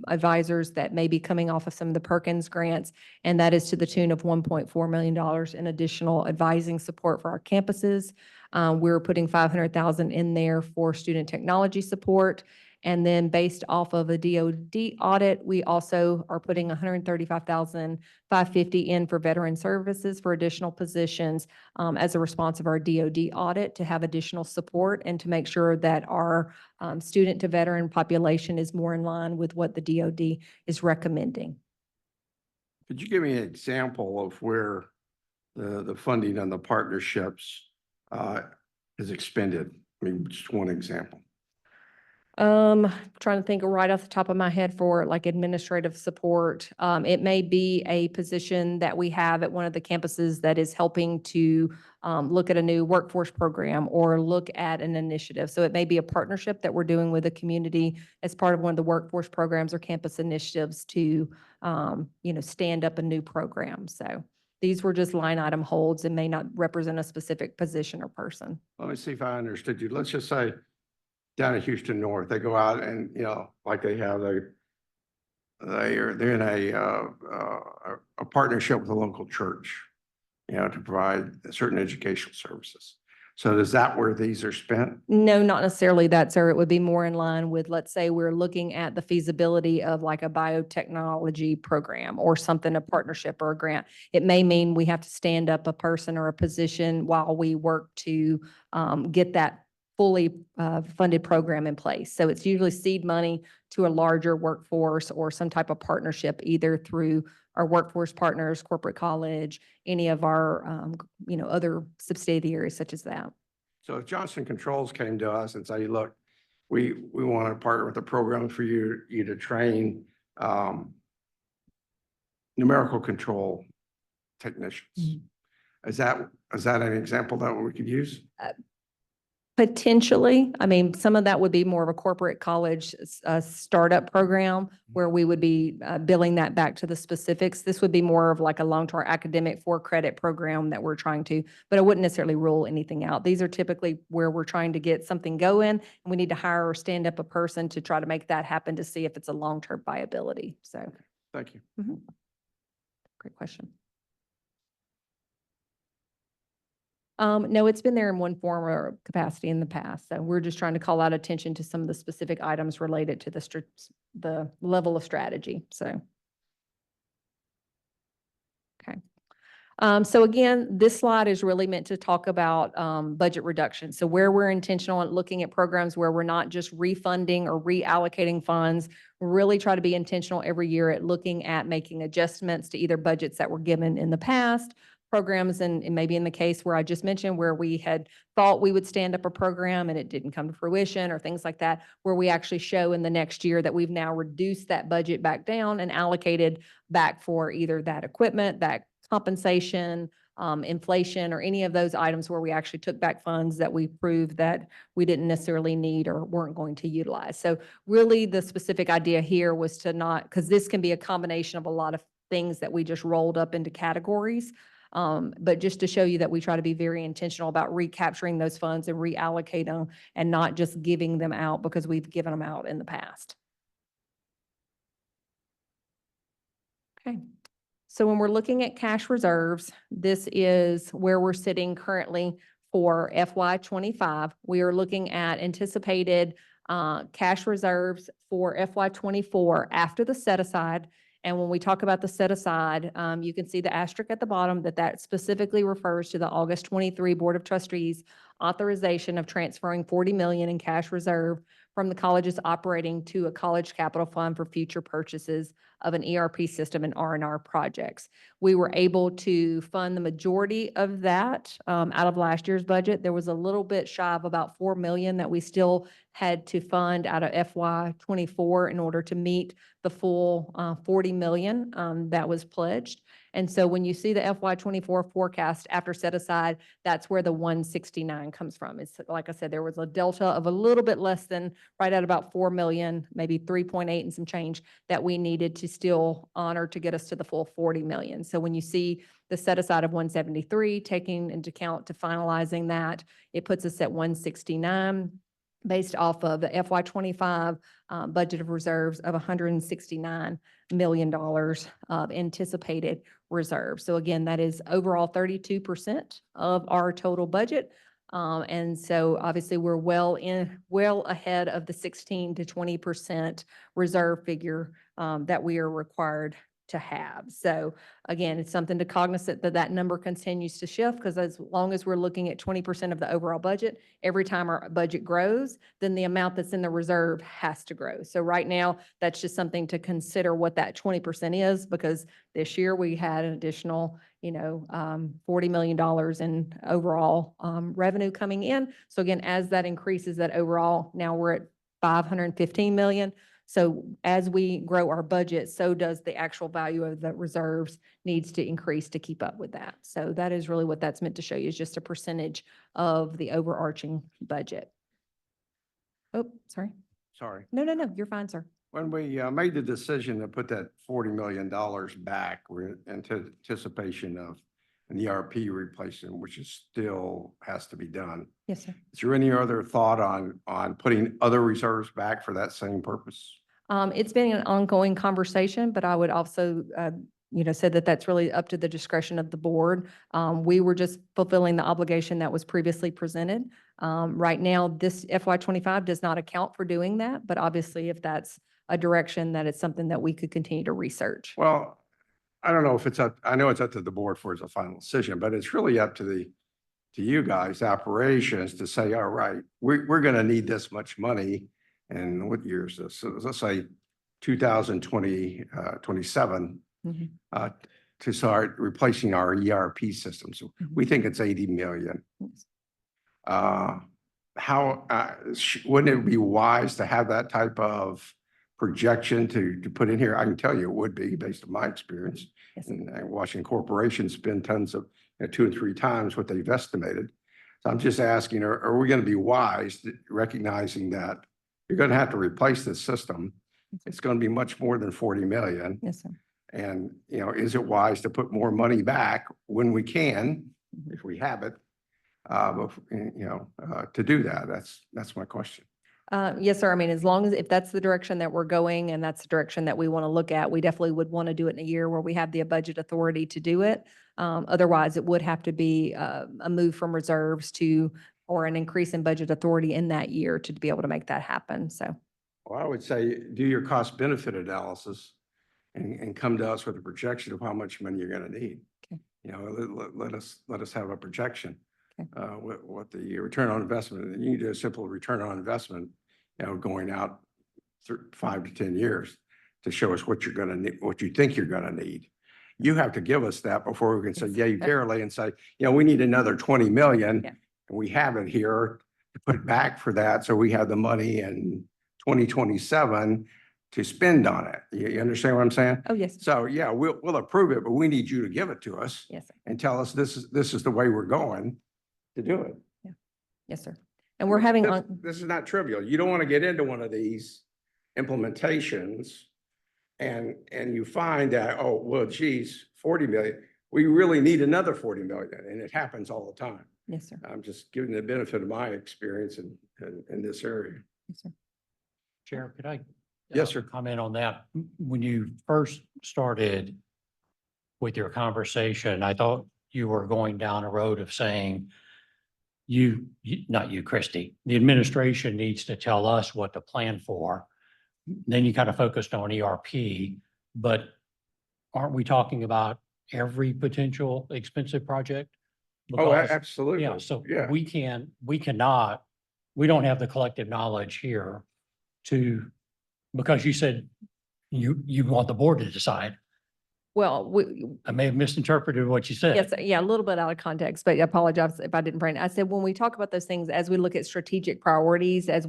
advisors that may be coming off of some of the Perkins grants. And that is to the tune of $1.4 million in additional advising support for our campuses. We're putting 500,000 in there for student technology support. And then based off of a DOD audit, we also are putting 135,550 in for veteran services for additional positions as a response of our DOD audit to have additional support and to make sure that our student to veteran population is more in line with what the DOD is recommending. Could you give me an example of where the funding on the partnerships is expended? I mean, just one example. Trying to think right off the top of my head for like administrative support. It may be a position that we have at one of the campuses that is helping to look at a new workforce program or look at an initiative. So it may be a partnership that we're doing with a community as part of one of the workforce programs or campus initiatives to, stand up a new program. So these were just line item holds and may not represent a specific position or person. Let me see if I understood you. Let's just say down at Houston North, they go out and, like they have, they're in a partnership with a local church, to provide certain educational services. So is that where these are spent? No, not necessarily that, sir. It would be more in line with, let's say, we're looking at the feasibility of like a biotechnology program or something, a partnership or a grant. It may mean we have to stand up a person or a position while we work to get that fully funded program in place. So it's usually seed money to a larger workforce or some type of partnership, either through our workforce partners, corporate college, any of our, other subsidiaries such as that. So if Johnson Controls came to us and say, look, we want to partner with a program for you to train numerical control technicians. Is that an example that we could use? Potentially, I mean, some of that would be more of a corporate college startup program where we would be billing that back to the specifics. This would be more of like a long-term academic for-credit program that we're trying to, but I wouldn't necessarily rule anything out. These are typically where we're trying to get something going, and we need to hire or stand up a person to try to make that happen to see if it's a long-term viability. So, Thank you. great question. No, it's been there in one form or capacity in the past. So we're just trying to call out attention to some of the specific items related to the level of strategy. So. Okay. So again, this slide is really meant to talk about budget reduction. So where we're intentional at looking at programs where we're not just refunding or reallocating funds, we really try to be intentional every year at looking at making adjustments to either budgets that were given in the past, programs, and maybe in the case where I just mentioned where we had thought we would stand up a program and it didn't come to fruition or things like that, where we actually show in the next year that we've now reduced that budget back down and allocated back for either that equipment, that compensation, inflation, or any of those items where we actually took back funds that we proved that we didn't necessarily need or weren't going to utilize. So really the specific idea here was to not, because this can be a combination of a lot of things that we just rolled up into categories. But just to show you that we try to be very intentional about recapturing those funds and reallocate them and not just giving them out because we've given them out in the past. Okay. So when we're looking at cash reserves, this is where we're sitting currently for FY25. We are looking at anticipated cash reserves for FY24 after the set aside. And when we talk about the set aside, you can see the asterisk at the bottom that specifically refers to the August 23 Board of Trustees authorization of transferring $40 million in cash reserve from the college's operating to a college capital fund for future purchases of an ERP system and R&R projects. We were able to fund the majority of that out of last year's budget. There was a little bit shy of about $4 million that we still had to fund out of FY24 in order to meet the full $40 million that was pledged. And so when you see the FY24 forecast after set aside, that's where the 169 comes from. It's like I said, there was a delta of a little bit less than right at about 4 million, maybe 3.8 and some change that we needed to still honor to get us to the full 40 million. So when you see the set aside of 173, taking into account to finalizing that, it puts us at 169 based off of the FY25 budget of reserves of $169 million of anticipated reserve. So again, that is overall 32% of our total budget. And so obviously we're well ahead of the 16 to 20% reserve figure that we are required to have. So again, it's something to cognizant that number continues to shift, because as long as we're looking at 20% of the overall budget, every time our budget grows, then the amount that's in the reserve has to grow. So right now, that's just something to consider what that 20% is, because this year we had an additional, $40 million in overall revenue coming in. So again, as that increases that overall, now we're at 515 million. So as we grow our budget, so does the actual value of the reserves needs to increase to keep up with that. So that is really what that's meant to show you, is just a percentage of the overarching budget. Oh, sorry. Sorry. No, you're fine, sir. When we made the decision to put that $40 million back, we're in anticipation of an ERP replacement, which is still has to be done. Yes, sir. Is there any other thought on putting other reserves back for that same purpose? It's been an ongoing conversation, but I would also said that that's really up to the discretion of the board. We were just fulfilling the obligation that was previously presented. Right now, this FY '25 does not account for doing that, but obviously if that's a direction, that it's something that we could continue to research. Well, I don't know if it's up, I know it's up to the board for its final decision, but it's really up to you guys, operations, to say, all right, we're gonna need this much money. And what year is this? So let's say 27, Mhm. to start replacing our ERP systems. We think it's 80 million. Wouldn't it be wise to have that type of projection to put in here? I can tell you it would be based on my experience Yes. and watching corporations spend tons of, 2 and 3 times what they've estimated. So I'm just asking, are we going to be wise recognizing that you're going to have to replace this system? It's going to be much more than 40 million. Yes, sir. And, is it wise to put more money back when we can, if we have it, to do that? That's my question. Yes, sir. I mean, as long as, if that's the direction that we're going and that's the direction that we want to look at, we definitely would want to do it in a year where we have the budget authority to do it. Otherwise, it would have to be a move from reserves or an increase in budget authority in that year to be able to make that happen. So, Well, I would say do your cost benefit analysis and come to us with a projection of how much money you're going to need. Okay. Let us have a projection. Okay. What the return on investment, and you can do a simple return on investment, going out 5 to 10 years to show us what you're going to need, what you think you're going to need. You have to give us that before we can say, yeah, you barely, and say, we need another 20 million. Yeah. And we have it here to put back for that. So we have the money in 2027 to spend on it. You understand what I'm saying? oh, yes, So yeah, we'll approve it, but we need you to give it to us yes, sir. and tell us this is the way we're going to do it. Yes, sir. And we're having, This is not trivial. You don't want to get into one of these implementations and you find that, oh, well, geez, 40 million, we really need another 40 million. And it happens all the time. yes, sir. I'm just giving the benefit of my experience in this area. Yes, sir. Chair, could I? Yes, sir. Comment on that? When you first started with your conversation, I thought you were going down a road of saying not you, Christie, the administration needs to tell us what to plan for. Then you kind of focused on ERP, but aren't we talking about every potential expensive project? Oh, Because- absolutely. Yeah, so Yeah. we don't have the collective knowledge here because you said you want the board to decide. Well, I may have misinterpreted what you said. yes, yeah, a little bit out of context, but I apologize if I didn't bring it. I said, when we talk about those things, as we look at strategic priorities, as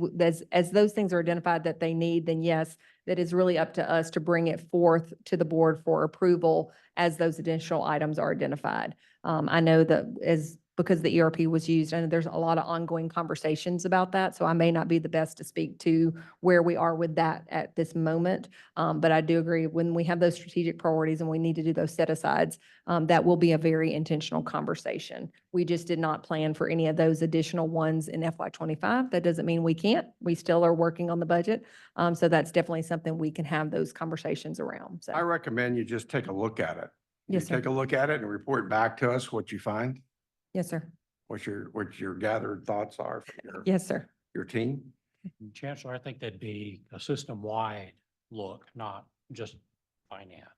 those things are identified that they need, then yes, that is really up to us to bring it forth to the board for approval as those additional items are identified. I know that because the ERP was used, and there's a lot of ongoing conversations about that, so I may not be the best to speak to where we are with that at this moment. But I do agree, when we have those strategic priorities and we need to do those set-asides, that will be a very intentional conversation. We just did not plan for any of those additional ones in FY '25. That doesn't mean we can't. We still are working on the budget. So that's definitely something we can have those conversations around. So, I recommend you just take a look at it. yes, You sir. take a look at it and report back to us what you find, Yes, sir. what your gathered thoughts are from Yes, sir. your team. Chancellor, I think that'd be a system-wide look, not just finance.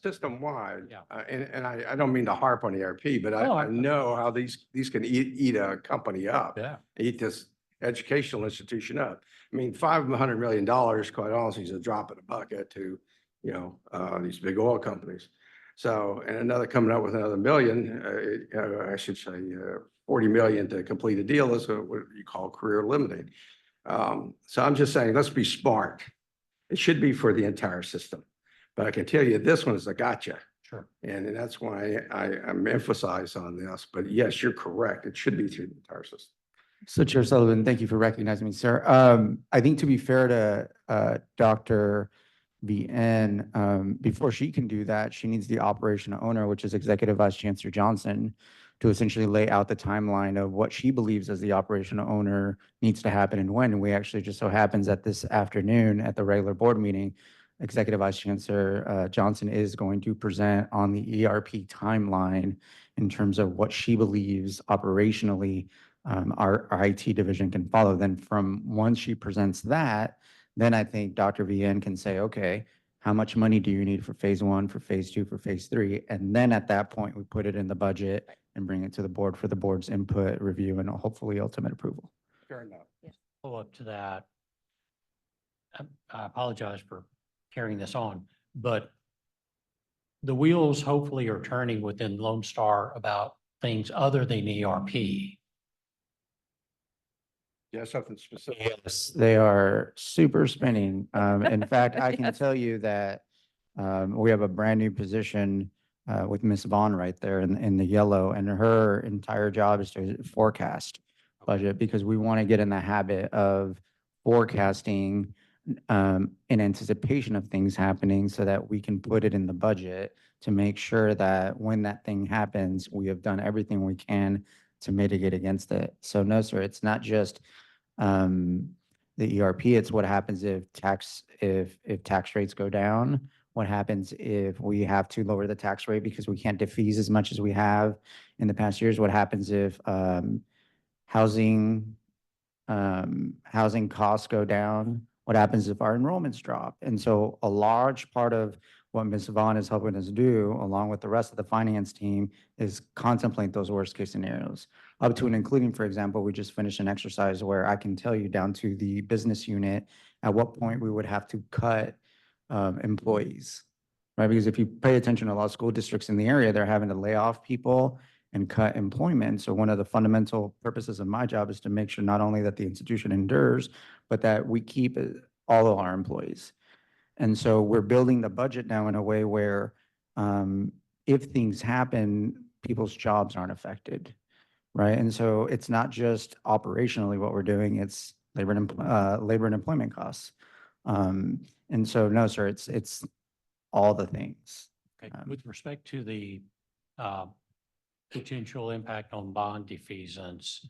System-wide. Yeah. And I don't mean to harp on ERP, but No, I know how these can eat a company up. Yeah. Eat this educational institution up. I mean, $500 million, quite honestly, is a drop in a bucket to, these big oil companies. So, and another coming up with another million, I should say, 40 million to complete a deal is what you call career limiting. So I'm just saying, let's be smart. It should be for the entire system. But I can tell you, this one is a gotcha. Sure. And that's why I'm emphasized on this. But yes, you're correct. It should be through the entire system. So Chair Sullivan, thank you for recognizing me, sir. I think to be fair to Dr. VN, before she can do that, she needs the operational owner, which is Executive Vice Chancellor Johnson, to essentially lay out the timeline of what she believes as the operational owner needs to happen and when. And we actually just so happens that this afternoon at the regular board meeting, Executive Vice Chancellor Johnson is going to present on the ERP timeline in terms of what she believes operationally our IT division can follow. Then from once she presents that, then I think Dr. VN can say, okay, how much money do you need for phase one, for phase two, for phase three? And then at that point, we put it in the budget and bring it to the board for the board's input, review, and hopefully ultimate approval. Fair enough. Follow up to that. I apologize for carrying this on, but the wheels hopefully are turning within Lone Star about things other than ERP. Yeah, something specific. Yes, they are super spinning. In fact, I can Yes. tell you that we have a brand new position with Miss Vaughn right there in the yellow, and her entire job is to forecast budget because we want to get in the habit of forecasting in anticipation of things happening so that we can put it in the budget to make sure that when that thing happens, we have done everything we can to mitigate against it. So no, sir, it's not just the ERP, it's what happens if tax rates go down. What happens if we have to lower the tax rate because we can't defease as much as we have in the past years? What happens if housing costs go down? What happens if our enrollments drop? And so a large part of what Ms. Vaughn is helping us do, along with the rest of the finance team, is contemplate those worst case scenarios. Up to and including, for example, we just finished an exercise where I can tell you down to the business unit at what point we would have to cut employees, right? Because if you pay attention to a lot of school districts in the area, they're having to lay off people and cut employment. So one of the fundamental purposes of my job is to make sure not only that the institution endures, but that we keep all of our employees. And so we're building the budget now in a way where if things happen, people's jobs aren't affected, right? And so it's not just operationally what we're doing, it's labor and employment costs. And so, no, sir, it's all the things. Okay, with respect to the potential impact on bond defeasance,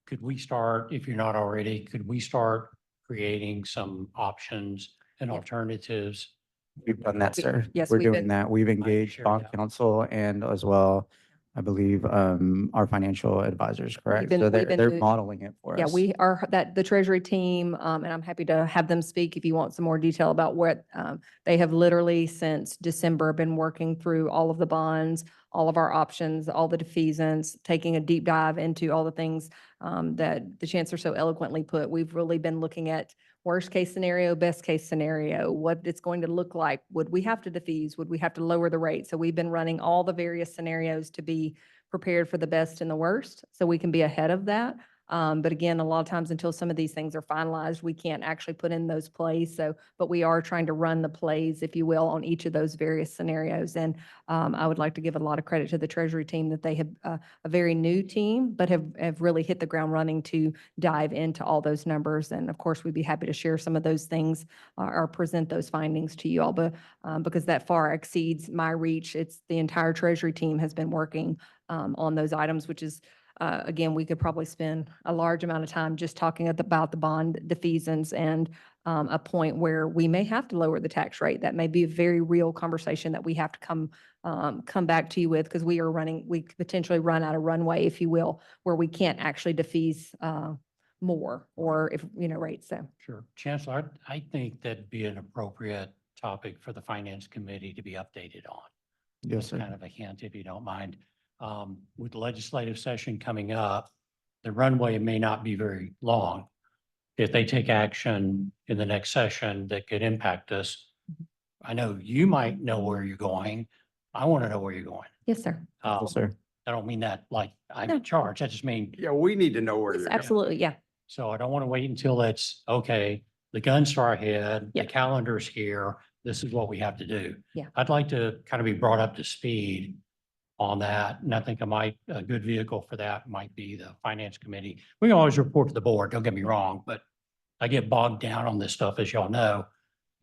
could we start, if you're not already, could we start creating some options and alternatives? We've done that, sir. Yes, We're we've doing been- that. We've engaged sure, bond yeah. counsel and as well, I believe, our financial advisors, correct? been- So we've been they're doing- modeling it for us. Yeah, we are, the Treasury team, and I'm happy to have them speak if you want some more detail about what, they have literally since December been working through all of the bonds, all of our options, all the defeasance, taking a deep dive into all the things that the chancellor so eloquently put. We've really been looking at worst case scenario, best case scenario, what it's going to look like. Would we have to defease? Would we have to lower the rate? So we've been running all the various scenarios to be prepared for the best and the worst, so we can be ahead of that. But again, a lot of times until some of these things are finalized, we can't actually put in those plays. So, but we are trying to run the plays, if you will, on each of those various scenarios. And I would like to give a lot of credit to the Treasury team that they have a very new team, but have really hit the ground running to dive into all those numbers. And of course, we'd be happy to share some of those things or present those findings to you all, but because that far exceeds my reach. It's the entire Treasury team has been working on those items, which is again, we could probably spend a large amount of time just talking about the bond defeasance and a point where we may have to lower the tax rate. That may be a very real conversation that we have to come back to you with, because we could potentially run out of runway, if you will, where we can't actually defease more or if, rates. So Sure. Chancellor, I think that'd be an appropriate topic for the finance committee to be updated on. Yes, As sir. kind of a hint, if you don't mind. With the legislative session coming up, the runway may not be very long. If they take action in the next session that could impact us, I know you might know where you're going. I want to know where you're going. yes, sir. Yes, sir. I don't mean that like I'm No. in charge. I just mean, Yeah, we need to know where Yes, you're going. absolutely. Yeah. so I don't want to wait until it's, okay, the guns to our head, the Yep. calendar's here, this is what we have to do. Yeah. I'd like to kind of be brought up to speed on that. And I think a good vehicle for that might be the finance committee. We can always report to the board, don't get me wrong, but I get bogged down on this stuff, as y'all know.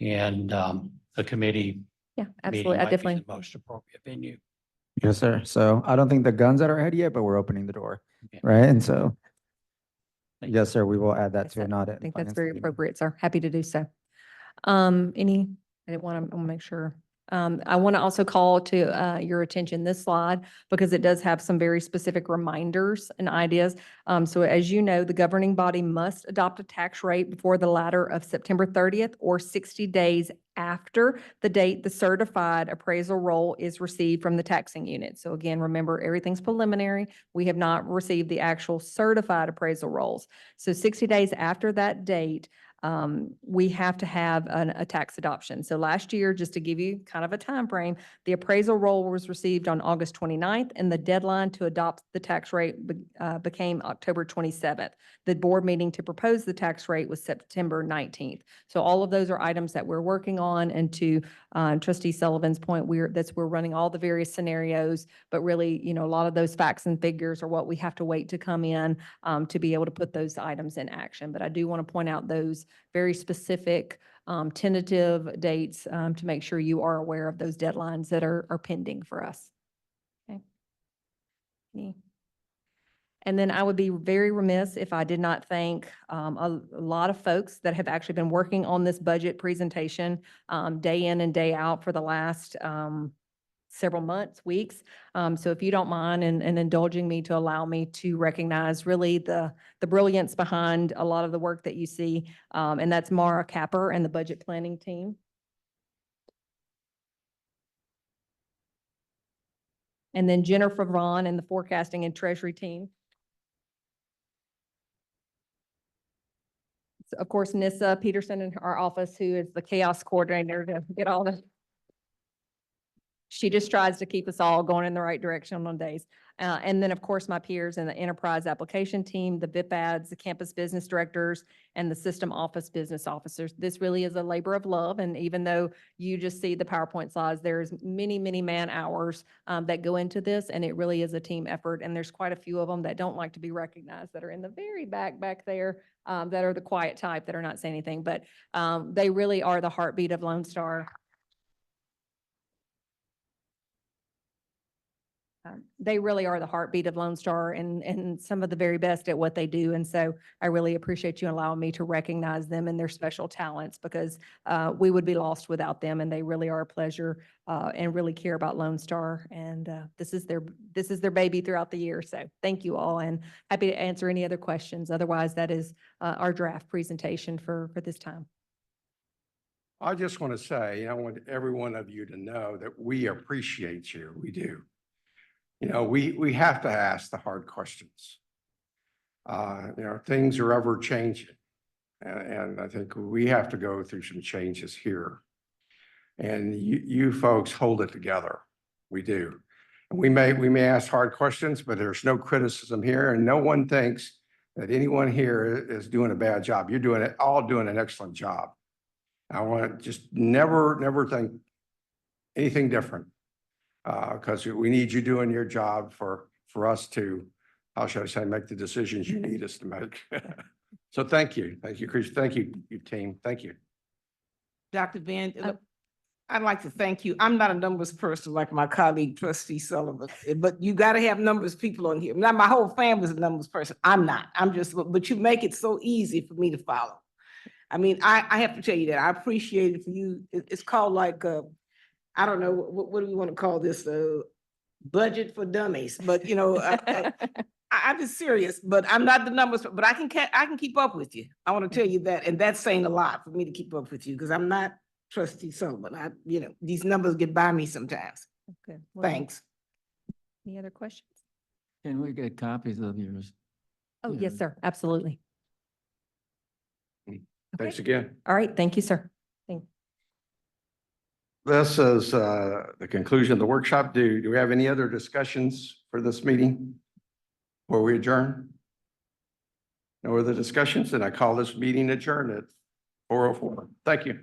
And the committee Yeah, meeting absolutely. I might be definitely. the most appropriate venue. Yes, sir. So I don't think the gun's at our head yet, but we're opening the door, Yeah. right? And so, Thank you. yes, sir, we will add that Yes, to sir. an audit. I think that's very appropriate, sir. Happy to do so. Any I didn't want to, make sure. I want to also call to your attention this slide because it does have some very specific reminders and ideas. So as you know, the governing body must adopt a tax rate before the latter of September 30th or 60 days after the date the certified appraisal roll is received from the taxing unit. So again, remember, everything's preliminary. We have not received the actual certified appraisal rolls. So 60 days after that date, we have to have a tax adoption. So last year, just to give you kind of a time frame, the appraisal roll was received on August 29th, and the deadline to adopt the tax rate became October 27th. The board meeting to propose the tax rate was September 19th. So all of those are items that we're working on, and to Trustee Sullivan's point, we're running all the various scenarios, but really, a lot of those facts and figures are what we have to wait to come in to be able to put those items in action. But I do want to point out those very specific tentative dates to make sure you are aware of those deadlines that are pending for us. Okay. And then I would be very remiss if I did not thank a lot of folks that have actually been working on this budget presentation day in and day out for the last several months, weeks. So if you don't mind and indulging me to allow me to recognize really the brilliance behind a lot of the work that you see. And that's Mara Capper and the budget planning team. And then Jennifer Vaughn and the forecasting and treasury team. Of course, Nissa Peterson in our office, who is the chaos coordinator to get all the. She just tries to keep us all going in the right direction on days. And then, of course, my peers in the enterprise application team, the VIP ads, the campus business directors, and the system office business officers. This really is a labor of love. And even though you just see the PowerPoint slides, there's many, many man hours that go into this. And it really is a team effort. And there's quite a few of them that don't like to be recognized, that are in the very back there, that are the quiet type, that are not saying anything. But they really are the heartbeat of Lone Star. They really are the heartbeat of Lone Star and some of the very best at what they do. And so I really appreciate you allowing me to recognize them and their special talents, because we would be lost without them, and they really are a pleasure and really care about Lone Star. And this is their baby throughout the year. So thank you all, and happy to answer any other questions. Otherwise, that is our draft presentation for this time. I just want to say, I want every one of you to know that we appreciate you. We do. We have to ask the hard questions. Things are ever changing. And I think we have to go through some changes here. And you folks hold it together. We do. We may ask hard questions, but there's no criticism here, and no one thinks that anyone here is doing a bad job. You're doing an excellent job. I want to just never think anything different. Because we need you doing your job for us to, how should I say, make the decisions you need us to make. So thank you, Chris. Thank you, your team. Thank you. Dr. Van, I'd like to thank you. I'm not a numbers person like my colleague Trustee Sullivan, but you got to have numbers people on here. Not my whole family's a numbers person. I'm not. But you make it so easy for me to follow. I mean, I have to tell you that I appreciate it for you. It's called like I don't know, what do we want to call this? Budget for dummies, but I'm just serious, but I'm not the numbers, but I can keep up with you. I want to tell you that. And that's saying a lot for me to keep up with you, because I'm not Trustee Sullivan. These numbers get by me sometimes. Okay. Well, Thanks. Any other questions? Can we get copies of yours? Oh, Yeah. yes, sir. Absolutely. Thanks Okay. again. All right. Thank you, sir. This is the conclusion of the workshop. Do we have any other discussions for this meeting before we adjourn? No other discussions, and I call this meeting adjourned at 4:04. Thank you.